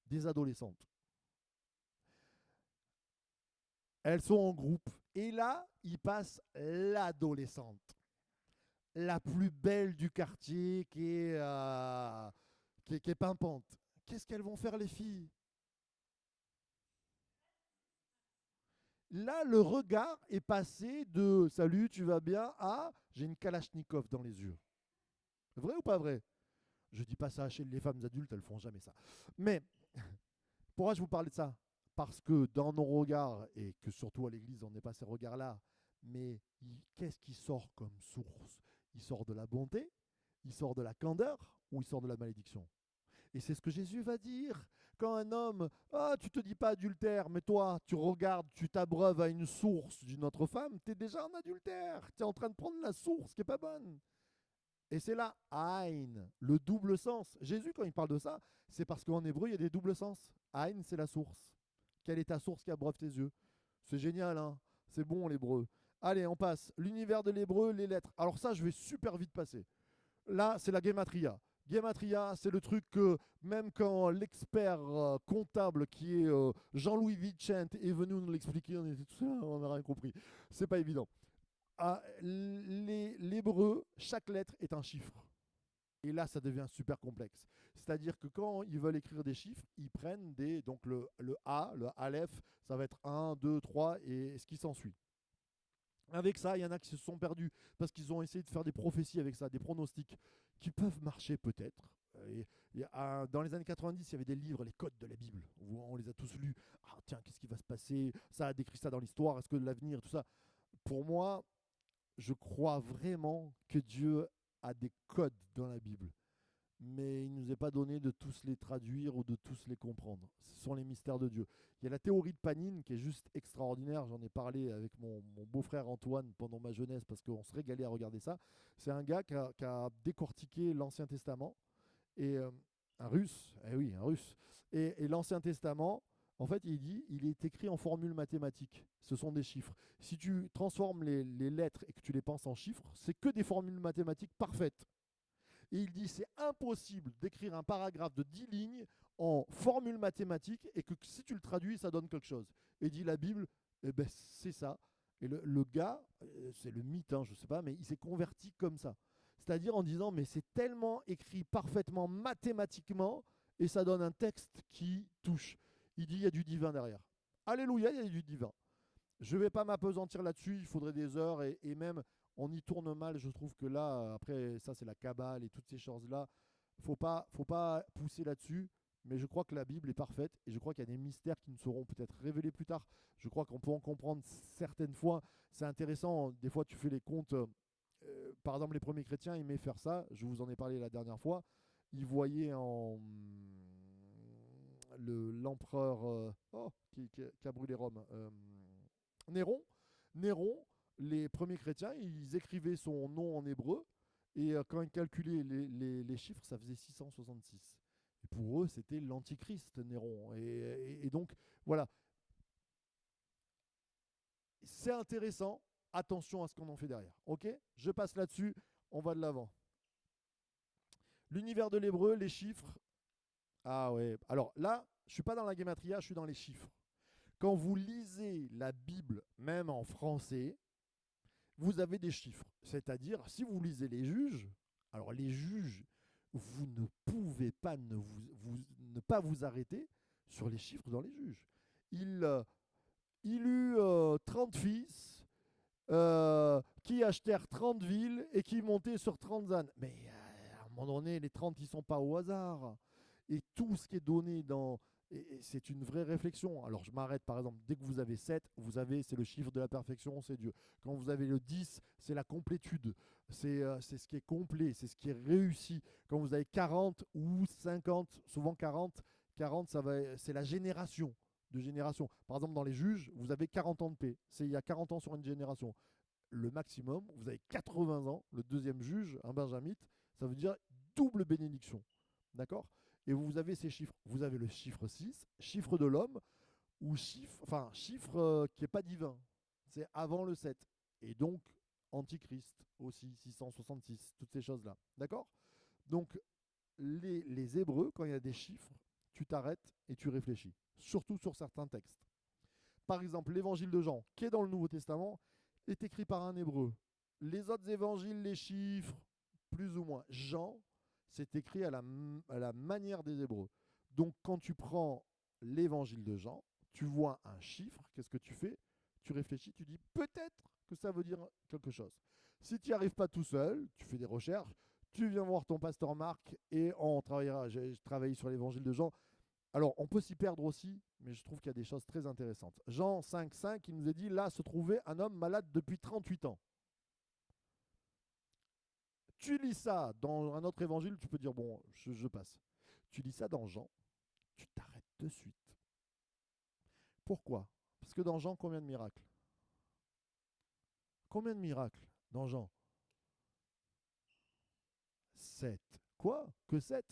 des adolescentes. Elles sont en groupe. Et là, il passe l'adolescente. La plus belle du quartier qui est pimpante. Qu'est-ce qu'elles vont faire, les filles? Là, le regard est passé de «Salut, tu vas bien?» à «J'ai une Kalachnikov dans les yeux». Vrai ou pas vrai? Je dis pas ça chez les femmes adultes, elles font jamais ça. Mais pourquoi je vous parlais de ça? Parce que dans nos regards, et que surtout à l'église, on n'est pas ces regards-là, mais qu'est-ce qui sort comme source? Il sort de la bonté, il sort de la candeur ou il sort de la malédiction? Et c'est ce que Jésus va dire. Quand un homme, ah, tu te dis pas adultère, mais toi, tu regardes, tu t'abreuves à une source d'une autre femme, tu es déjà en adultère. Tu es en train de prendre la source qui est pas bonne. Et c'est là, Aïn, le double sens. Jésus, quand il parle de ça, c'est parce qu'en hébreu, il y a des doubles sens. Aïn, c'est la source. Quelle est ta source qui abreuve tes yeux? C'est génial, hein? C'est bon l'hébreu. Allez, on passe. L'univers de l'hébreu, les lettres. Alors ça, je vais super vite passer. Là, c'est la gematria. Gematria, c'est le truc que même quand l'expert comptable qui est Jean-Louis Vicente est venu nous l'expliquer, on était tous là, on n'a rien compris. C'est pas évident. L'hébreu, chaque lettre est un chiffre. Et là, ça devient super complexe. C'est-à-dire que quand ils veulent écrire des chiffres, ils prennent donc le A, le Aleph, ça va être 1, 2, 3 et ce qui s'ensuit. Avec ça, il y en a qui se sont perdus parce qu'ils ont essayé de faire des prophéties avec ça, des pronostics qui peuvent marcher peut-être. Dans les années 90, il y avait des livres, les codes de la Bible. On les a tous lus. Ah tiens, qu'est-ce qui va se passer? Ça a décrit ça dans l'histoire. Est-ce que l'avenir, tout ça? Pour moi, je crois vraiment que Dieu a des codes dans la Bible, mais il ne nous est pas donné de tous les traduire ou de tous les comprendre. Ce sont les mystères de Dieu. Il y a la théorie de Panine qui est juste extraordinaire. J'en ai parlé avec mon beau-frère Antoine pendant ma jeunesse parce qu'on se régalait à regarder ça. C'est un gars qui a décortiqué l'Ancien Testament et un Russe. Eh oui, un Russe. Et l'Ancien Testament, en fait, il dit, il est écrit en formule mathématique. Ce sont des chiffres. Si tu transformes les lettres et que tu les penses en chiffres, c'est que des formules mathématiques parfaites. Et il dit, c'est impossible d'écrire un paragraphe de 10 lignes en formule mathématique et que si tu le traduis, ça donne quelque chose. Et il dit, la Bible, eh ben, c'est ça. Et le gars, c'est le mythe, hein, je ne sais pas, mais il s'est converti comme ça. C'est-à-dire en disant, mais c'est tellement écrit parfaitement mathématiquement et ça donne un texte qui touche. Il dit, il y a du divin derrière. Alléluia, il y a du divin. Je ne vais pas m'apesantir là-dessus, il faudrait des heures et même on y tourne mal. Je trouve que là, après, ça c'est la cabale et toutes ces choses-là. Faut pas pousser là-dessus, mais je crois que la Bible est parfaite et je crois qu'il y a des mystères qui nous seront peut-être révélés plus tard. Je crois qu'on peut en comprendre certaines fois. C'est intéressant, des fois tu fais les comptes. Par exemple, les premiers chrétiens aimaient faire ça. Je vous en ai parlé la dernière fois. Ils voyaient en l'empereur qui a brûlé Rome. Néron. Néron, les premiers chrétiens, ils écrivaient son nom en hébreu et quand ils calculaient les chiffres, ça faisait 666. Et pour eux, c'était l'antichrist, Néron. Et donc, voilà. C'est intéressant. Attention à ce qu'on en fait derrière. Ok? Je passe là-dessus. On va de l'avant. L'univers de l'hébreu, les chiffres. Ah ouais. Alors là, je ne suis pas dans la guématria, je suis dans les chiffres. Quand vous lisez la Bible, même en français, vous avez des chiffres. C'est-à-dire, si vous lisez les juges, alors les juges, vous ne pouvez pas ne pas vous arrêter sur les chiffres dans les juges. Il eut 30 fils qui achetèrent 30 villes et qui montaient sur 30 ânes. Mais à un moment donné, les 30, ils ne sont pas au hasard. Et tout ce qui est donné dans... Et c'est une vraie réflexion. Alors je m'arrête par exemple, dès que vous avez 7, c'est le chiffre de la perfection, c'est Dieu. Quand vous avez le 10, c'est la complétude. C'est ce qui est complet, c'est ce qui est réussi. Quand vous avez 40 ou 50, souvent 40, 40 c'est la génération de génération. Par exemple, dans les juges, vous avez 40 ans de paix. Il y a 40 ans sur une génération. Le maximum, vous avez 80 ans. Le deuxième juge, un benjamite, ça veut dire double bénédiction. D'accord? Et vous avez ces chiffres. Vous avez le chiffre 6, chiffre de l'homme, ou chiffre qui n'est pas divin. C'est avant le 7. Et donc, Antichrist aussi, 666, toutes ces choses-là. D'accord? Donc, les Hébreux, quand il y a des chiffres, tu t'arrêtes et tu réfléchis. Surtout sur certains textes. Par exemple, l'évangile de Jean, qui est dans le Nouveau Testament, est écrit par un Hébreu. Les autres évangiles, les chiffres, plus ou moins. Jean, c'est écrit à la manière des Hébreux. Donc, quand tu prends l'évangile de Jean, tu vois un chiffre, qu'est-ce que tu fais? Tu réfléchis, tu dis peut-être que ça veut dire quelque chose. Si tu n'y arrives pas tout seul, tu fais des recherches, tu viens voir ton pasteur Marc et on travaillera. J'ai travaillé sur l'évangile de Jean. Alors, on peut s'y perdre aussi, mais je trouve qu'il y a des choses très intéressantes. Jean 5,5, il nous est dit, là se trouvait un homme malade depuis 38 ans. Tu lis ça dans un autre évangile, tu peux dire, bon, je passe. Tu lis ça dans Jean, tu t'arrêtes de suite. Pourquoi? Parce que dans Jean, combien de miracles? Combien de miracles dans Jean? 7. Quoi? Que 7?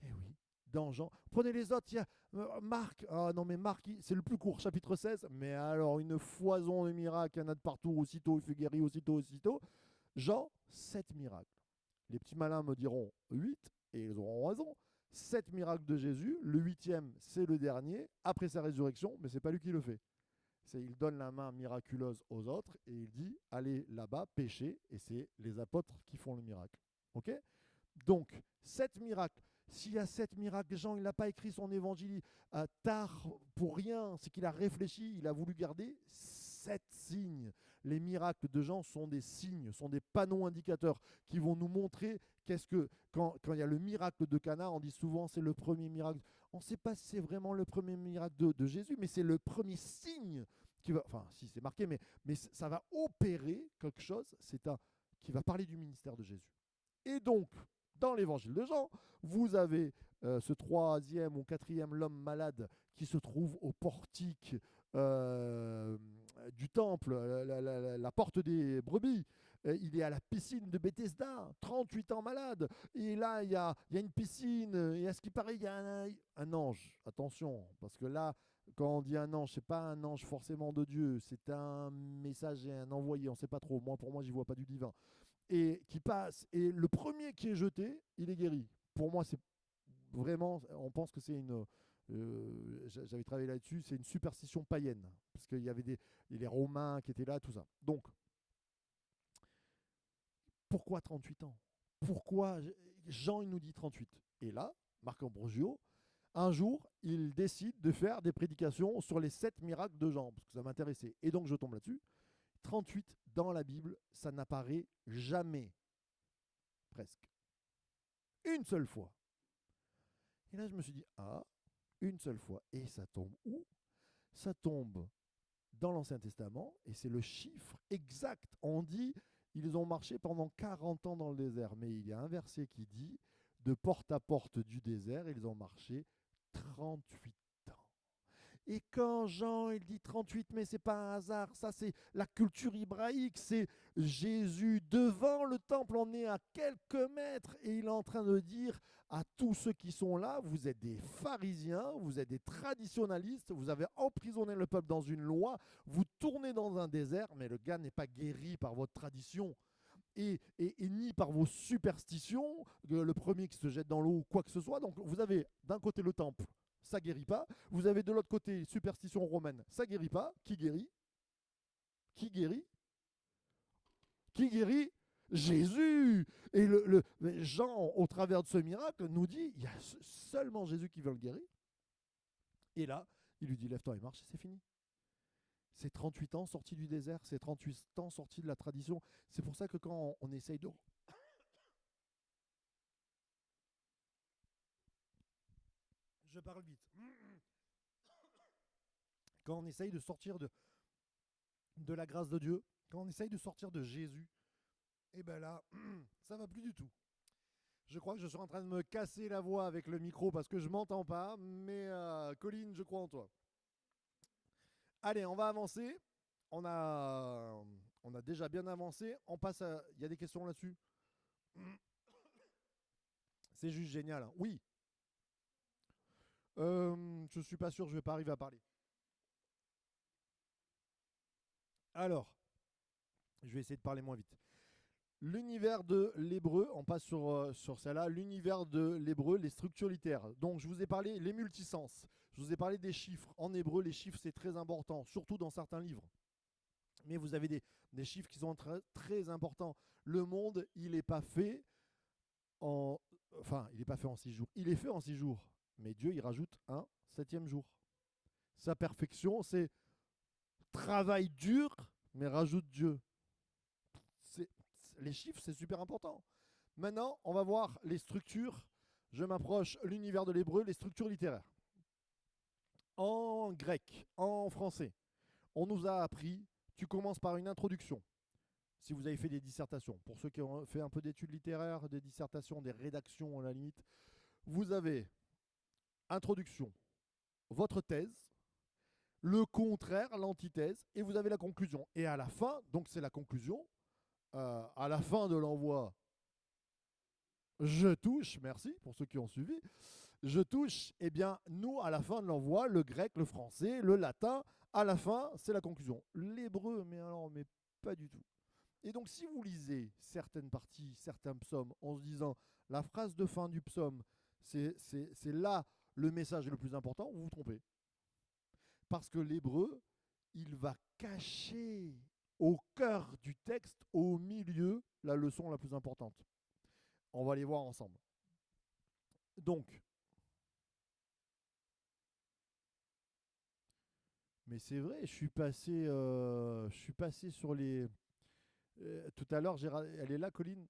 Eh oui, dans Jean. Prenez les autres, il y a Marc. Ah non, mais Marc, c'est le plus court, chapitre 16. Mais alors, une foison de miracles, il y en a de partout. Aussitôt, il fait guérir, aussitôt. Jean, 7 miracles. Les petits malins me diront 8, et ils auront raison. 7 miracles de Jésus. Le 8e, c'est le dernier, après sa résurrection, mais ce n'est pas lui qui le fait. Il donne la main miraculeuse aux autres et il dit allez là-bas, pêchez, et c'est les apôtres qui font le miracle. Ok? Donc, 7 miracles. S'il y a 7 miracles, Jean, il n'a pas écrit son évangile tard pour rien. C'est qu'il a réfléchi, il a voulu garder 7 signes. Les miracles de Jean sont des signes, sont des panneaux indicateurs qui vont nous montrer quand il y a le miracle de Cana, on dit souvent c'est le premier miracle. On ne sait pas si c'est vraiment le premier miracle de Jésus, mais c'est le premier signe qui va, enfin si c'est marqué, mais ça va opérer quelque chose, qui va parler du ministère de Jésus. Et donc, dans l'évangile de Jean, vous avez ce 3e ou 4e l'homme malade qui se trouve au portique du temple, la porte des brebis. Il est à la piscine de Bethesda, 38 ans malade. Et là, il y a une piscine, et à ce qui paraît, il y a un ange. Attention, parce que là, quand on dit un ange, ce n'est pas un ange forcément de Dieu, c'est un messager, un envoyé, on ne sait pas trop. Pour moi, j'y vois pas du divin. Et qui passe, et le premier qui est jeté, il est guéri. Pour moi, c'est vraiment, on pense que c'est une... j'avais travaillé là-dessus, c'est une superstition païenne, parce qu'il y avait les Romains qui étaient là, tout ça. Donc, pourquoi 38 ans? Pourquoi Jean, il nous dit 38? Et là, Marc Ambrosio, un jour, il décide de faire des prédications sur les 7 miracles de Jean, parce que ça m'intéressait. Et donc, je tombe là-dessus. 38 dans la Bible, ça n'apparaît jamais, presque. Une seule fois. Et là, je me suis dit, une seule fois. Et ça tombe où? Ça tombe dans l'Ancien Testament, et c'est le chiffre exact. On dit, ils ont marché pendant 40 ans dans le désert, mais il y a un verset qui dit, de porte à porte du désert, ils ont marché 38 ans. Et quand Jean il dit 38, mais c'est pas un hasard, ça c'est la culture hébraïque, c'est Jésus devant le temple, on est à quelques mètres, et il est en train de dire à tous ceux qui sont là, vous êtes des pharisiens, vous êtes des traditionalistes, vous avez emprisonné le peuple dans une loi, vous tournez dans un désert, mais le gars n'est pas guéri par votre tradition. Et ni par vos superstitions, le premier qui se jette dans l'eau ou quoi que ce soit. Donc vous avez d'un côté le temple, ça guérit pas. Vous avez de l'autre côté superstition romaine, ça guérit pas. Qui guérit? Qui guérit? Qui guérit? Jésus. Et Jean, au travers de ce miracle, nous dit, il y a seulement Jésus qui veut le guérir. Et là, il lui dit, lève-toi et marche, et c'est fini. C'est 38 ans sorti du désert, c'est 38 ans sorti de la tradition. C'est pour ça que quand on essaye de... Je parle vite. Quand on essaye de sortir de la grâce de Dieu, quand on essaye de sortir de Jésus, et bien là, ça va plus du tout. Je crois que je suis en train de me casser la voix avec le micro parce que je m'entends pas, mais Colline, je crois en toi. Allez, on va avancer. On a déjà bien avancé. On passe à... Il y a des questions là-dessus? C'est juste génial, hein. Oui. Je suis pas sûr, je vais pas arriver à parler. Alors, je vais essayer de parler moins vite. L'univers de l'hébreu, on passe sur celle-là, l'univers de l'hébreu, les structures littéraires. Donc je vous ai parlé les multisens, je vous ai parlé des chiffres. En hébreu, les chiffres c'est très important, surtout dans certains livres. Mais vous avez des chiffres qui sont très, très importants. Le monde, il n'est pas fait en... Enfin, il n'est pas fait en 6 jours. Il est fait en 6 jours. Mais Dieu, il rajoute un 7e jour. Sa perfection, c'est travail dur, mais rajoute Dieu. Les chiffres, c'est super important. Maintenant, on va voir les structures. Je m'approche l'univers de l'hébreu, les structures littéraires. En grec, en français, on nous a appris, tu commences par une introduction. Si vous avez fait des dissertations, pour ceux qui ont fait un peu d'études littéraires, des dissertations, des rédactions à la limite, vous avez introduction, votre thèse, le contraire, l'antithèse, et vous avez la conclusion. Et à la fin, donc c'est la conclusion, à la fin de l'envoi, je touche, merci pour ceux qui ont suivi, je touche, eh bien, nous, à la fin de l'envoi, le grec, le français, le latin, à la fin, c'est la conclusion. L'hébreu, mais alors, mais pas du tout. Et donc, si vous lisez certaines parties, certains psaumes, en se disant, la phrase de fin du psaume, c'est là le message le plus important, vous vous trompez. Parce que l'hébreu, il va cacher au cœur du texte, au milieu, la leçon la plus importante. On va les voir ensemble. Donc, mais c'est vrai, je suis passé sur les... tout à l'heure, elle est là, Colline.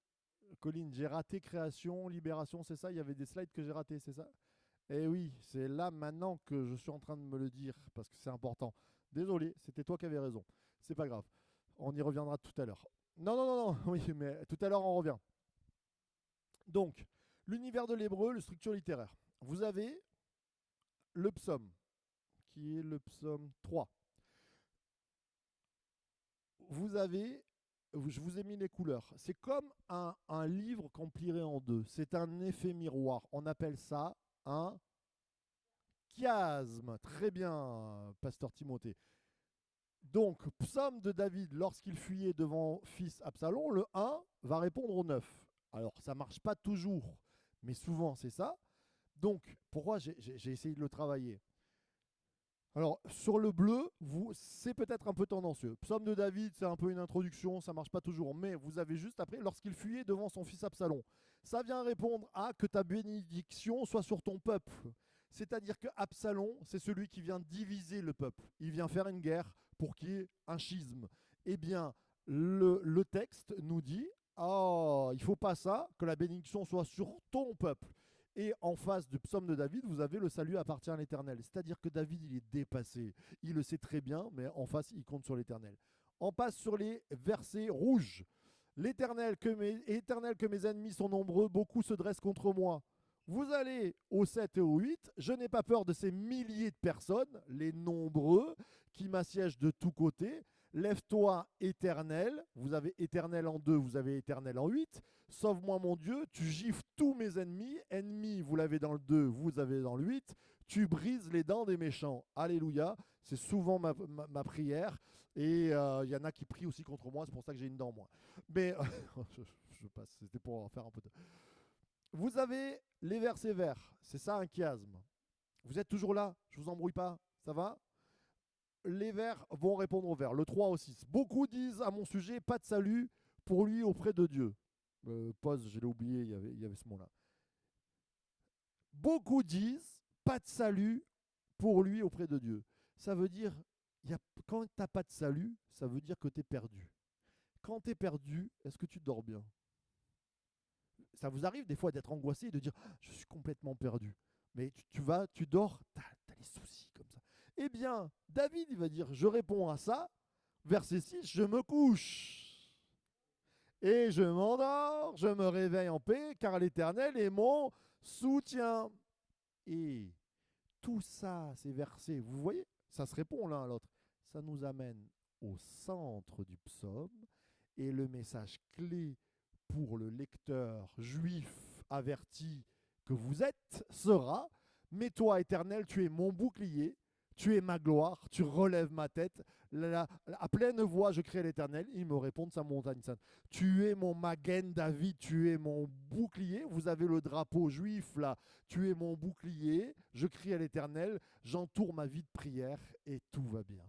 Colline, j'ai raté création, libération, c'est ça? Il y avait des slides que j'ai ratés, c'est ça? Eh oui, c'est là maintenant que je suis en train de me le dire, parce que c'est important. Désolé, c'était toi qui avais raison. C'est pas grave. On y reviendra tout à l'heure. Non, non, non, non, oui, mais tout à l'heure on revient. Donc, l'univers de l'hébreu, les structures littéraires. Vous avez le psaume, qui est le psaume 3. Vous avez, je vous ai mis les couleurs. C'est comme un livre qu'on plierait en deux. C'est un effet miroir. On appelle ça un chiasme. Très bien, pasteur Timothée. Donc, psaume de David, lorsqu'il fuyait devant fils Absalom, le 1 va répondre au 9. Alors, ça ne marche pas toujours, mais souvent c'est ça. Donc, pourquoi j'ai essayé de le travailler? Alors, sur le bleu, c'est peut-être un peu tendancieux. Psaume de David, c'est un peu une introduction, ça ne marche pas toujours. Mais vous avez juste après, lorsqu'il fuyait devant son fils Absalom. Ça vient répondre à que ta bénédiction soit sur ton peuple. C'est-à-dire que Absalom, c'est celui qui vient diviser le peuple. Il vient faire une guerre pour qu'il y ait un schisme. Eh bien, le texte nous dit, oh, il ne faut pas ça, que la bénédiction soit sur ton peuple. Et en face du psaume de David, vous avez le salut appartient à l'Éternel. C'est-à-dire que David, il est dépassé. Il le sait très bien, mais en face, il compte sur l'Éternel. On passe sur les versets rouges. L'Éternel, Éternel, que mes ennemis sont nombreux, beaucoup se dressent contre moi. Vous allez au 7 et au 8. Je n'ai pas peur de ces milliers de personnes, les nombreux, qui m'assiègent de tous côtés. Lève-toi, Éternel. Vous avez Éternel en 2, vous avez Éternel en 8. Sauve-moi, mon Dieu. Tu gifles tous mes ennemis. Ennemis, vous l'avez dans le 2, vous avez dans le 8. Tu brises les dents des méchants. Alléluia. C'est souvent ma prière. Et il y en a qui prient aussi contre moi. C'est pour ça que j'ai une dent, moi. Mais je passe. C'était pour en faire un peu de... Vous avez les versets verts. C'est ça un chiasme. Vous êtes toujours là? Je vous embrouille pas? Ça va? Les verts vont répondre aux verts. Le 3 au 6. Beaucoup disent à mon sujet, pas de salut pour lui auprès de Dieu. Pause, je l'ai oublié, il y avait ce mot-là. Beaucoup disent, pas de salut pour lui auprès de Dieu. Ça veut dire, quand tu n'as pas de salut, ça veut dire que tu es perdu. Quand tu es perdu, est-ce que tu dors bien? Ça vous arrive des fois d'être angoissé et de dire, ah, je suis complètement perdu. Mais tu vas, tu dors, tu as les soucis comme ça. Eh bien, David, il va dire, je réponds à ça, verset 6, je me couche et je m'endors, je me réveille en paix, car l'Éternel est mon soutien. Et tout ça, ces versets, vous voyez, ça se répond l'un à l'autre. Ça nous amène au centre du psaume et le message clé pour le lecteur juif averti que vous êtes sera: mais toi, Éternel, tu es mon bouclier, tu es ma gloire, tu relèves ma tête. À pleine voix, je crie à l'Éternel, il me répond de sa montagne sainte. Tu es mon Magen David, tu es mon bouclier. Vous avez le drapeau juif là, tu es mon bouclier. Je crie à l'Éternel, j'entoure ma vie de prière et tout va bien.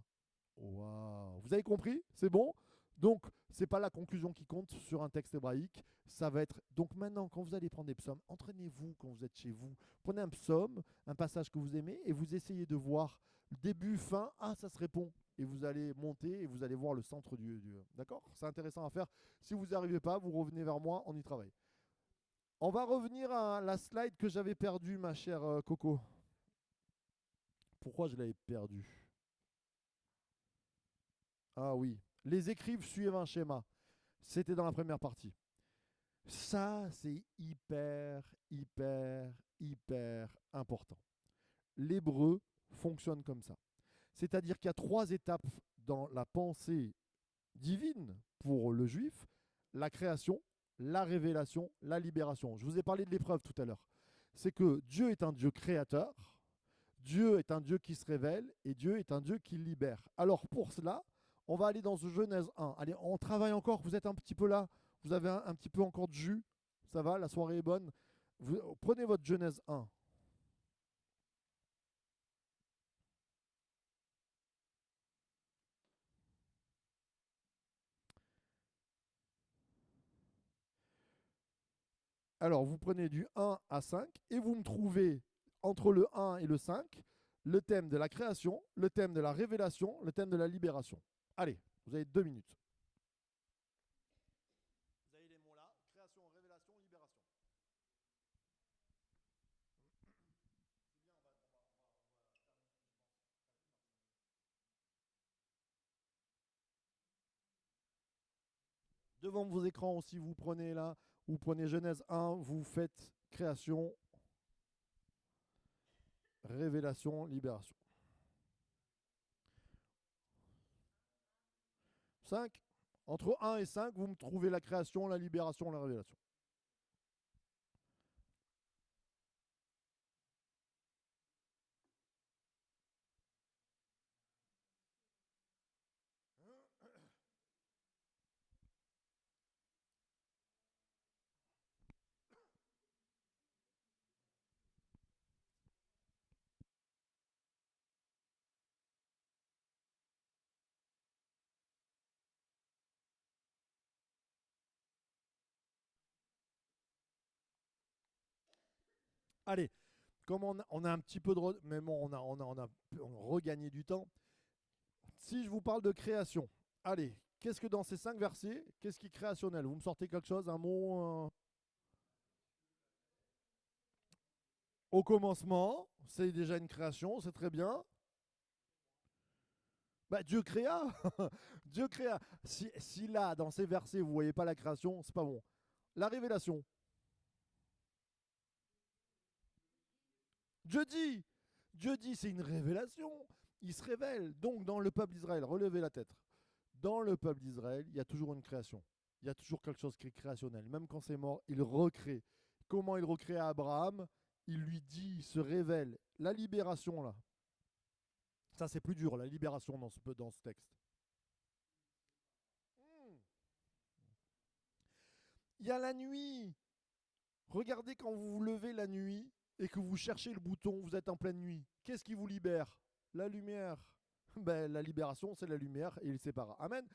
Waouh! Vous avez compris? C'est bon? Donc, ce n'est pas la conclusion qui compte sur un texte hébraïque. Ça va être. Donc, maintenant, quand vous allez prendre des psaumes, entraînez-vous quand vous êtes chez vous. Prenez un psaume, un passage que vous aimez, et vous essayez de voir début, fin. Ah, ça se répond. Et vous allez monter et vous allez voir le centre du. D'accord? C'est intéressant à faire. Si vous n'y arrivez pas, vous revenez vers moi, on y travaille. On va revenir à la slide que j'avais perdue, ma chère Coco. Pourquoi je l'avais perdue? Ah oui. Les écrives suivent un schéma. C'était dans la première partie. Ça, c'est hyper, hyper, hyper important. L'hébreu fonctionne comme ça. C'est-à-dire qu'il y a 3 étapes dans la pensée divine pour le juif: la création, la révélation, la libération. Je vous ai parlé de l'épreuve tout à l'heure. C'est que Dieu est un Dieu créateur, Dieu est un Dieu qui se révèle et Dieu est un Dieu qui libère. Alors pour cela, on va aller dans Genèse 1. Allez, on travaille encore, vous êtes un petit peu là, vous avez un petit peu encore de jus, ça va, la soirée est bonne. Prenez votre Genèse 1. Alors vous prenez du 1 à 5 et vous me trouvez entre le 1 et le 5 le thème de la création, le thème de la révélation, le thème de la libération. Allez, vous avez 2 minutes. Vous avez les mots là: création, révélation, libération. Devant vos écrans aussi, vous prenez là, vous prenez Genèse 1, vous faites création, révélation, libération. 5. Entre 1 et 5, vous me trouvez la création, la libération, la révélation. Allez, comme on a un petit peu de... Mais bon, on a regagné du temps. Si je vous parle de création, allez, qu'est-ce que dans ces 5 versets, qu'est-ce qui est créationnel? Vous me sortez quelque chose, un mot au commencement, c'est déjà une création, c'est très bien. Bah, Dieu créa. Dieu créa. Si là, dans ces versets, vous ne voyez pas la création, c'est pas bon. La révélation. Dieu dit. Dieu dit, c'est une révélation. Il se révèle. Donc, dans le peuple d'Israël, relevez la tête. Dans le peuple d'Israël, il y a toujours une création. Il y a toujours quelque chose qui est créationnel. Même quand c'est mort, il recrée. Comment il recrée à Abraham? Il lui dit, il se révèle. La libération, là. Ça, c'est plus dur, la libération dans ce texte. Hmm. Il y a la nuit. Regardez quand vous vous levez la nuit, et que vous cherchez le bouton, vous êtes en pleine nuit, qu'est-ce qui vous libère? La lumière. Ben, la libération, c'est la lumière et il sépare. Amen.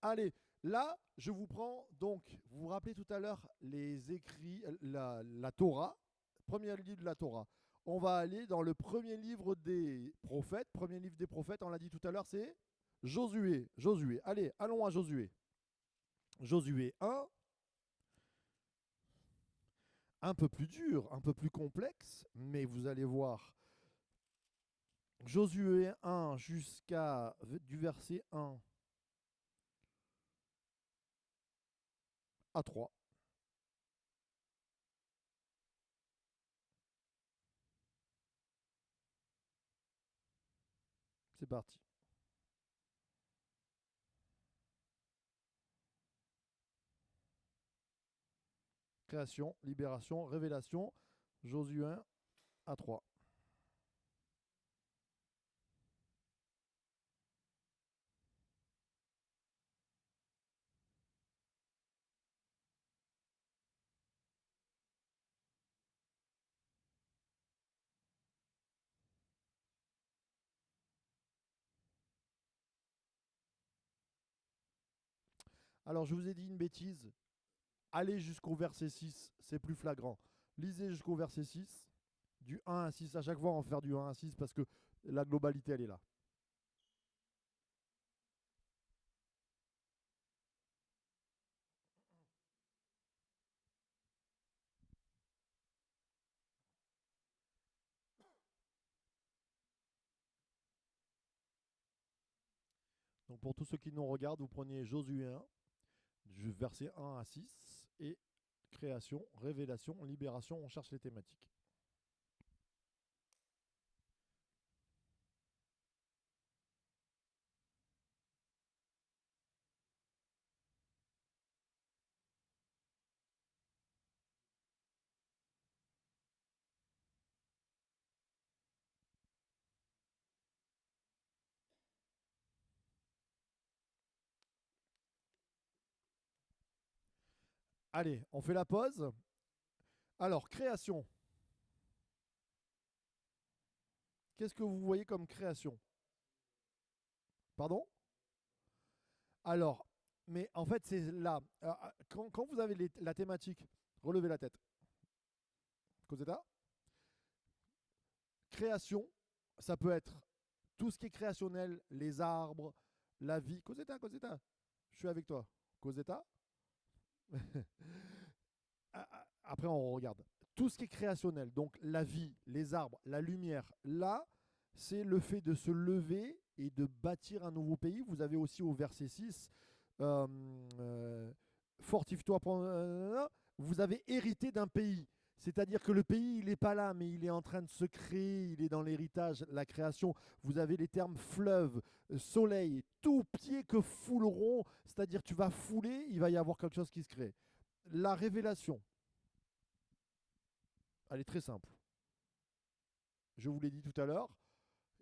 Allez, là, je vous prends donc, vous vous rappelez tout à l'heure les écrits, la Torah, premier livre de la Torah. On va aller dans le premier livre des prophètes. Premier livre des prophètes, on l'a dit tout à l'heure, c'est Josué. Josué. Allez, allons à Josué. Josué 1, un peu plus dur, un peu plus complexe, mais vous allez voir. Josué 1 jusqu'à du verset 1 à 3. C'est parti. Création, libération, révélation. Josué 1 à 3. Alors, je vous ai dit une bêtise. Allez jusqu'au verset 6, c'est plus flagrant. Lisez jusqu'au verset 6, du 1 à 6. À chaque fois, on va faire du 1 à 6 parce que la globalité, elle est là. Donc, pour tous ceux qui nous regardent, vous prenez Josué 1, du verset 1 à 6, et création, révélation, libération, on cherche les thématiques. Allez, on fait la pause. Alors, création. Qu'est-ce que vous voyez comme création? Pardon? Alors, mais en fait, c'est là. Quand vous avez la thématique, relevez la tête. Cosetta. Création, ça peut être tout ce qui est créationnel, les arbres, la vie. Cosetta, Cosetta, je suis avec toi. Cosetta. Après, on regarde. Tout ce qui est créationnel, donc la vie, les arbres, la lumière, là, c'est le fait de se lever et de bâtir un nouveau pays. Vous avez aussi au verset 6, euh, fortifie-toi, vous avez hérité d'un pays. C'est-à-dire que le pays, il n'est pas là, mais il est en train de se créer, il est dans l'héritage, la création. Vous avez les termes fleuve, soleil, tout pied que fouleront, c'est-à-dire tu vas fouler, il va y avoir quelque chose qui se crée. La révélation, elle est très simple. Je vous l'ai dit tout à l'heure.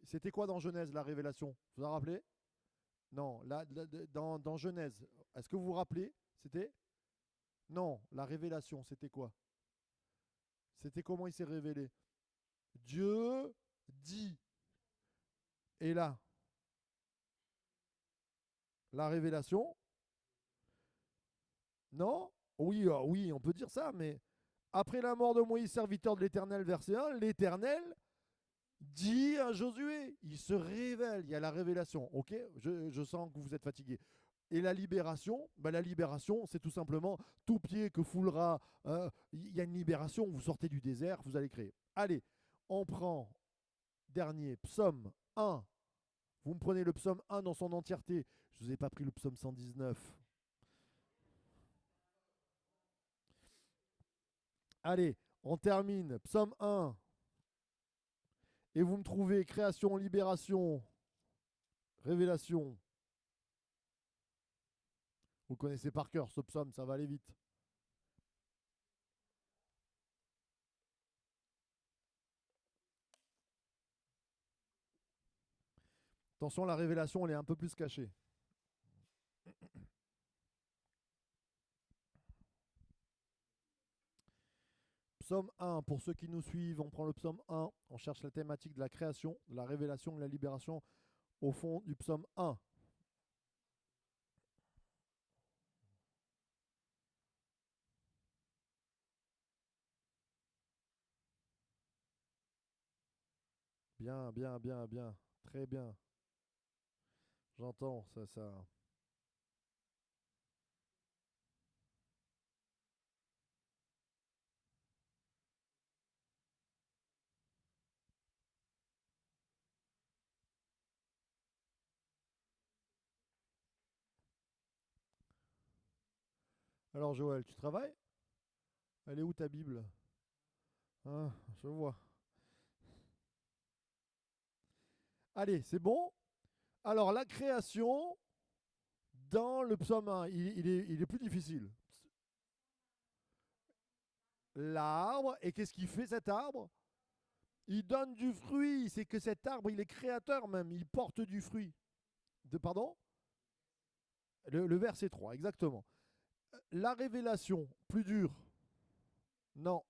C'était quoi dans Genèse, la révélation? Vous vous en rappelez? Non, dans Genèse, est-ce que vous vous rappelez? C'était? Non, la révélation, c'était quoi? C'était comment il s'est révélé? Dieu dit. Et là, la révélation? Non? Oui, oui, on peut dire ça, mais après la mort de Moïse, serviteur de l'Éternel, verset 1, l'Éternel dit à Josué, il se révèle, il y a la révélation. Ok, je sens que vous êtes fatigué. Et la libération, c'est tout simplement tout pied que foulera. Il y a une libération, vous sortez du désert, vous allez créer. Allez, on prend dernier, psaume 1. Vous me prenez le psaume 1 dans son entièreté. Je ne vous ai pas pris le psaume 119. Allez, on termine. Psaume 1. Et vous me trouvez création, libération, révélation. Vous connaissez par cœur ce psaume, ça va aller vite. Attention, la révélation, elle est un peu plus cachée. psaume 1, pour ceux qui nous suivent, on prend le psaume 1, on cherche la thématique de la création, de la révélation, de la libération au fond du psaume 1. Bien, bien, bien, bien. Très bien. J'entends ça. Alors Joël, tu travailles? Elle est où ta Bible? Ah, je vois. Allez, c'est bon? Alors la création dans le psaume 1, il est plus difficile. L'arbre, et qu'est-ce qu'il fait cet arbre? Il donne du fruit. C'est que cet arbre, il est créateur même. Il porte du fruit. Pardon? Le verset 3, exactement. La révélation, plus dur. Non.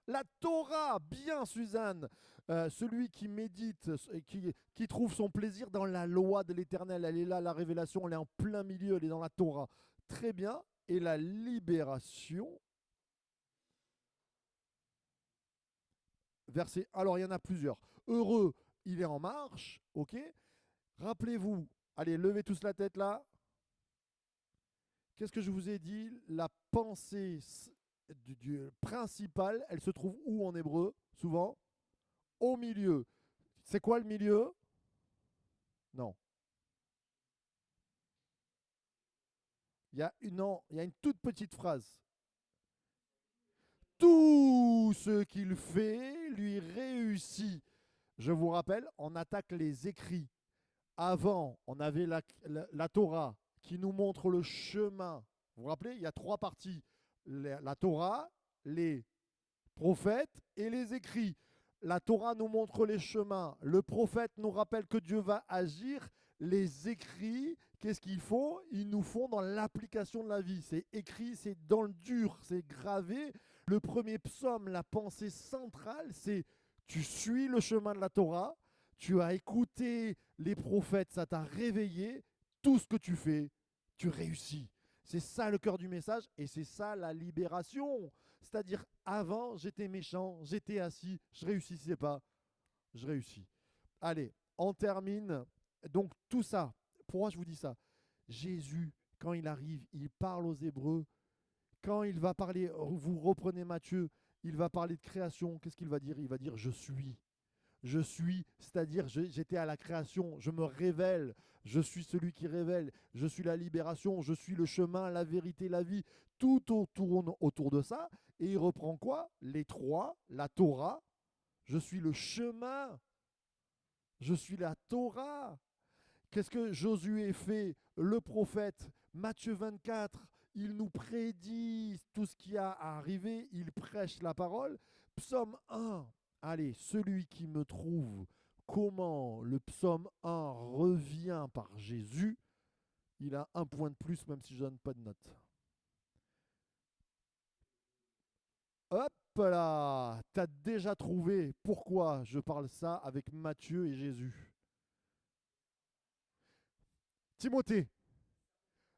La Torah, bien Suzanne. Celui qui médite et qui trouve son plaisir dans la loi de l'Éternel. Elle est là, la révélation, elle est en plein milieu, elle est dans la Torah. Très bien. Et la libération, verset. Alors, il y en a plusieurs. Heureux, il est en marche. OK. Rappelez-vous. Allez, levez tous la tête là. Qu'est-ce que je vous ai dit? La pensée principale, elle se trouve où en hébreu? Souvent au milieu. C'est quoi le milieu? Non. Non, il y a une toute petite phrase. Tout ce qu'il fait lui réussit. Je vous rappelle, on attaque les écrits. Avant, on avait la Torah qui nous montre le chemin. Vous vous rappelez, il y a trois parties. La Torah, les prophètes et les écrits. La Torah nous montre les chemins. Le prophète nous rappelle que Dieu va agir. Les écrits, qu'est-ce qu'il faut? Ils nous font dans l'application de la vie. C'est écrit, c'est dans le dur, c'est gravé. Le premier psaume, la pensée centrale, c'est tu suis le chemin de la Torah, tu as écouté les prophètes, ça t'a réveillé. Tout ce que tu fais, tu réussis. C'est ça le cœur du message et c'est ça la libération. C'est-à-dire, avant, j'étais méchant, j'étais assis, je réussissais pas, je réussis. Allez, on termine. Donc, tout ça, pourquoi je vous dis ça? Jésus, quand il arrive, il parle aux Hébreux. Quand il va parler, vous reprenez Matthieu, il va parler de création. Qu'est-ce qu'il va dire? Il va dire, je suis. Je suis, c'est-à-dire j'étais à la création, je me révèle, je suis celui qui révèle, je suis la libération, je suis le chemin, la vérité, la vie. Tout tourne autour de ça. Et il reprend quoi? Les trois, la Torah, je suis le chemin, je suis la Torah. Qu'est-ce que Josué fait? Le prophète, Matthieu 24, il nous prédit tout ce qui a à arriver, il prêche la parole. Psaume 1, allez, celui qui me trouve comment le psaume 1 revient par Jésus, il a un point de plus même si je ne donne pas de note. Hop là, t'as déjà trouvé pourquoi je parle ça avec Matthieu et Jésus. Timothée,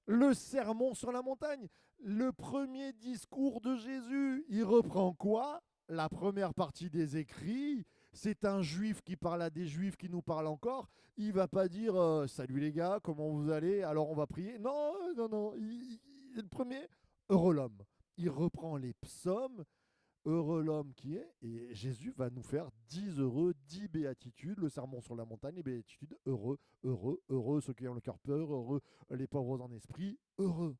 le sermon sur la montagne, le premier discours de Jésus, il reprend quoi? La première partie des écrits, c'est un juif qui parle à des juifs qui nous parlent encore. Il va pas dire salut les gars, comment vous allez? Alors on va prier. Non, non, non. Le premier, heureux l'homme. Il reprend les psaumes. Heureux l'homme qui est, et Jésus va nous faire 10 heureux, 10 béatitudes, le sermon sur la montagne, les béatitudes, heureux, heureux, heureux ceux qui ont le cœur pur, heureux les pauvres en esprit, heureux.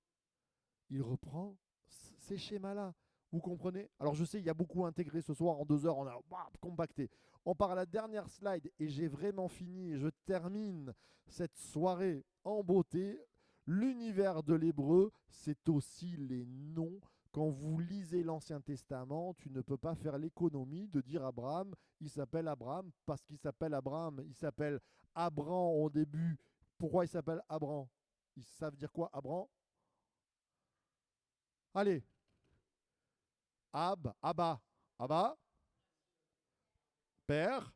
Il reprend ces schémas-là. Vous comprenez? Alors je sais, il y a beaucoup intégré ce soir, en 2 heures, on a compacté. On part à la dernière slide, et j'ai vraiment fini, et je termine cette soirée en beauté. L'univers de l'hébreu, c'est aussi les noms. Quand vous lisez l'Ancien Testament, tu ne peux pas faire l'économie de dire Abraham, il s'appelle Abraham parce qu'il s'appelle Abraham. Il s'appelle Abram au début. Pourquoi il s'appelle Abram? Ça veut dire quoi, Abram? Allez, Abba, Père.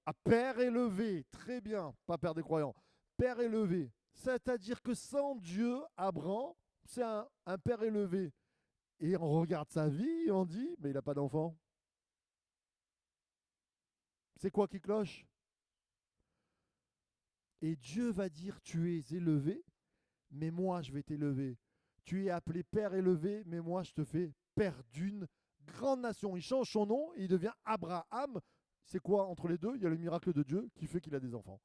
Ah, Père élevé, très bien, pas Père des croyants. Père élevé, c'est-à-dire que sans Dieu, Abraham, c'est un Père élevé. Et on regarde sa vie et on dit, mais il n'a pas d'enfant. C'est quoi qui cloche? Et Dieu va dire, tu es élevé, mais moi je vais t'élever. Tu es appelé Père élevé, mais moi je te fais Père d'une grande nation. Il change son nom et il devient Abraham. C'est quoi entre les deux? Il y a le miracle de Dieu qui fait qu'il a des enfants.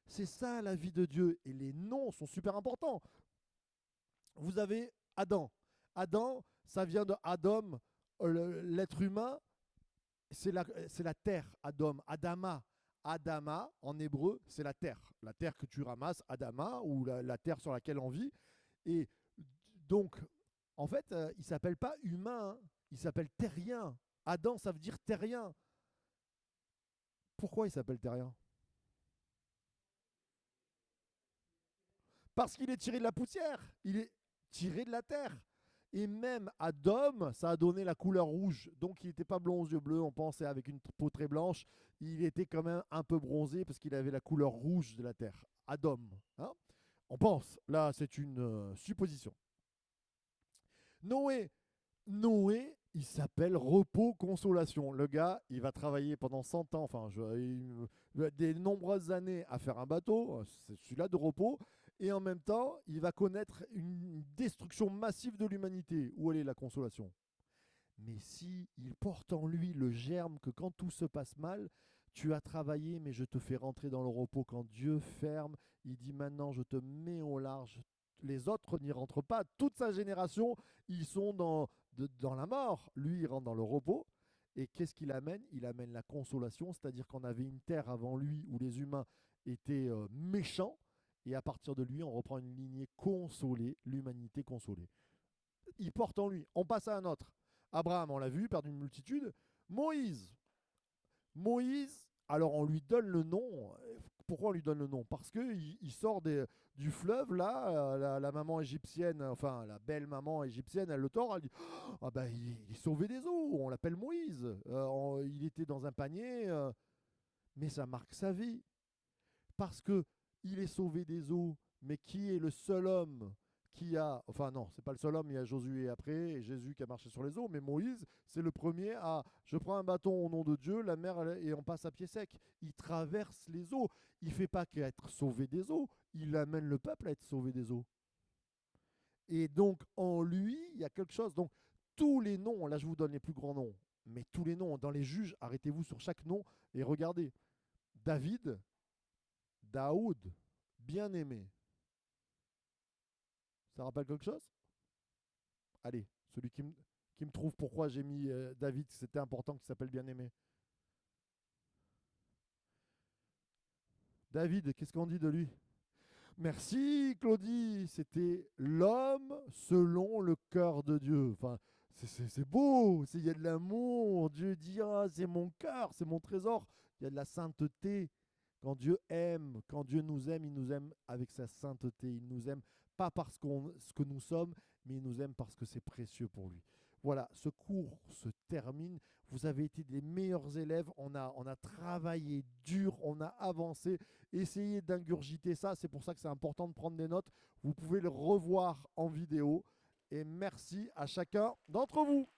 C'est ça la vie de Dieu. Et les noms sont super importants. Vous avez Adam. Adam, ça vient de Adam, l'être humain, c'est la terre, Adam, Adama. Adama, en hébreu, c'est la terre. La terre que tu ramasses, Adama, ou la terre sur laquelle on vit. Et donc, en fait, il ne s'appelle pas humain, hein, il s'appelle terrien. Adam, ça veut dire terrien. Pourquoi il s'appelle terrien? Parce qu'il est tiré de la poussière, il est tiré de la terre. Et même Adam, ça a donné la couleur rouge. Donc il n'était pas blond aux yeux bleus, on pensait avec une peau très blanche. Il était quand même un peu bronzé parce qu'il avait la couleur rouge de la terre. Adam. Hein, on pense. Là, c'est une supposition. Noé. Noé, il s'appelle repos consolation. Le gars, il va travailler pendant 100 ans, enfin, des nombreuses années à faire un bateau, c'est celui-là de repos, et en même temps, il va connaître une destruction massive de l'humanité. Où elle est la consolation? Mais si il porte en lui le germe que quand tout se passe mal, tu as travaillé, mais je te fais rentrer dans le repos. Quand Dieu ferme, il dit maintenant je te mets au large. Les autres n'y rentrent pas. Toute sa génération, ils sont dans la mort. Lui, il rentre dans le repos. Et qu'est-ce qu'il amène? Il amène la consolation, c'est-à-dire qu'on avait une terre avant lui où les humains étaient méchants. Et à partir de lui, on reprend une lignée consolée, l'humanité consolée. Il porte en lui. On passe à un autre. Abraham, on l'a vu, père d'une multitude. Moïse. Moïse, alors on lui donne le nom. Pourquoi on lui donne le nom? Parce qu'il il sort du fleuve, là, la maman égyptienne, enfin la belle maman égyptienne, elle le tord, elle dit ah ben, il est sauvé des eaux, on l'appelle Moïse. Il était dans un panier, mais ça marque sa vie. Parce que il est sauvé des eaux, mais qui est le seul homme qui a, enfin non, c'est pas le seul homme, il y a Josué après, et Jésus qui a marché sur les eaux, mais Moïse, c'est le premier à, je prends un bâton au nom de Dieu, la mer, et on passe à pied sec. Il traverse les eaux, il fait pas qu'être sauvé des eaux, il amène le peuple à être sauvé des eaux. Et donc en lui, il y a quelque chose. Donc tous les noms, là je vous donne les plus grands noms, mais tous les noms, dans les juges, arrêtez-vous sur chaque nom et regardez. David, Daoud, bien-aimé. Ça rappelle quelque chose? Allez, celui qui me trouve pourquoi j'ai mis David, c'était important qu'il s'appelle bien-aimé. David, qu'est-ce qu'on dit de lui? Merci Claudie, c'était l'homme selon le cœur de Dieu. Enfin, c'est beau, il y a de l'amour. Dieu dit, ah, c'est mon cœur, c'est mon trésor. Il y a de la sainteté. Quand Dieu aime, quand Dieu nous aime, il nous aime avec sa sainteté. Il nous aime pas parce ce que nous sommes, mais il nous aime parce que c'est précieux pour lui. Voilà, ce cours se termine. Vous avez été les meilleurs élèves. On a travaillé dur, on a avancé. Essayez d'ingurgiter ça. C'est pour ça que c'est important de prendre des notes. Vous pouvez le revoir en vidéo. Et merci à chacun d'entre vous.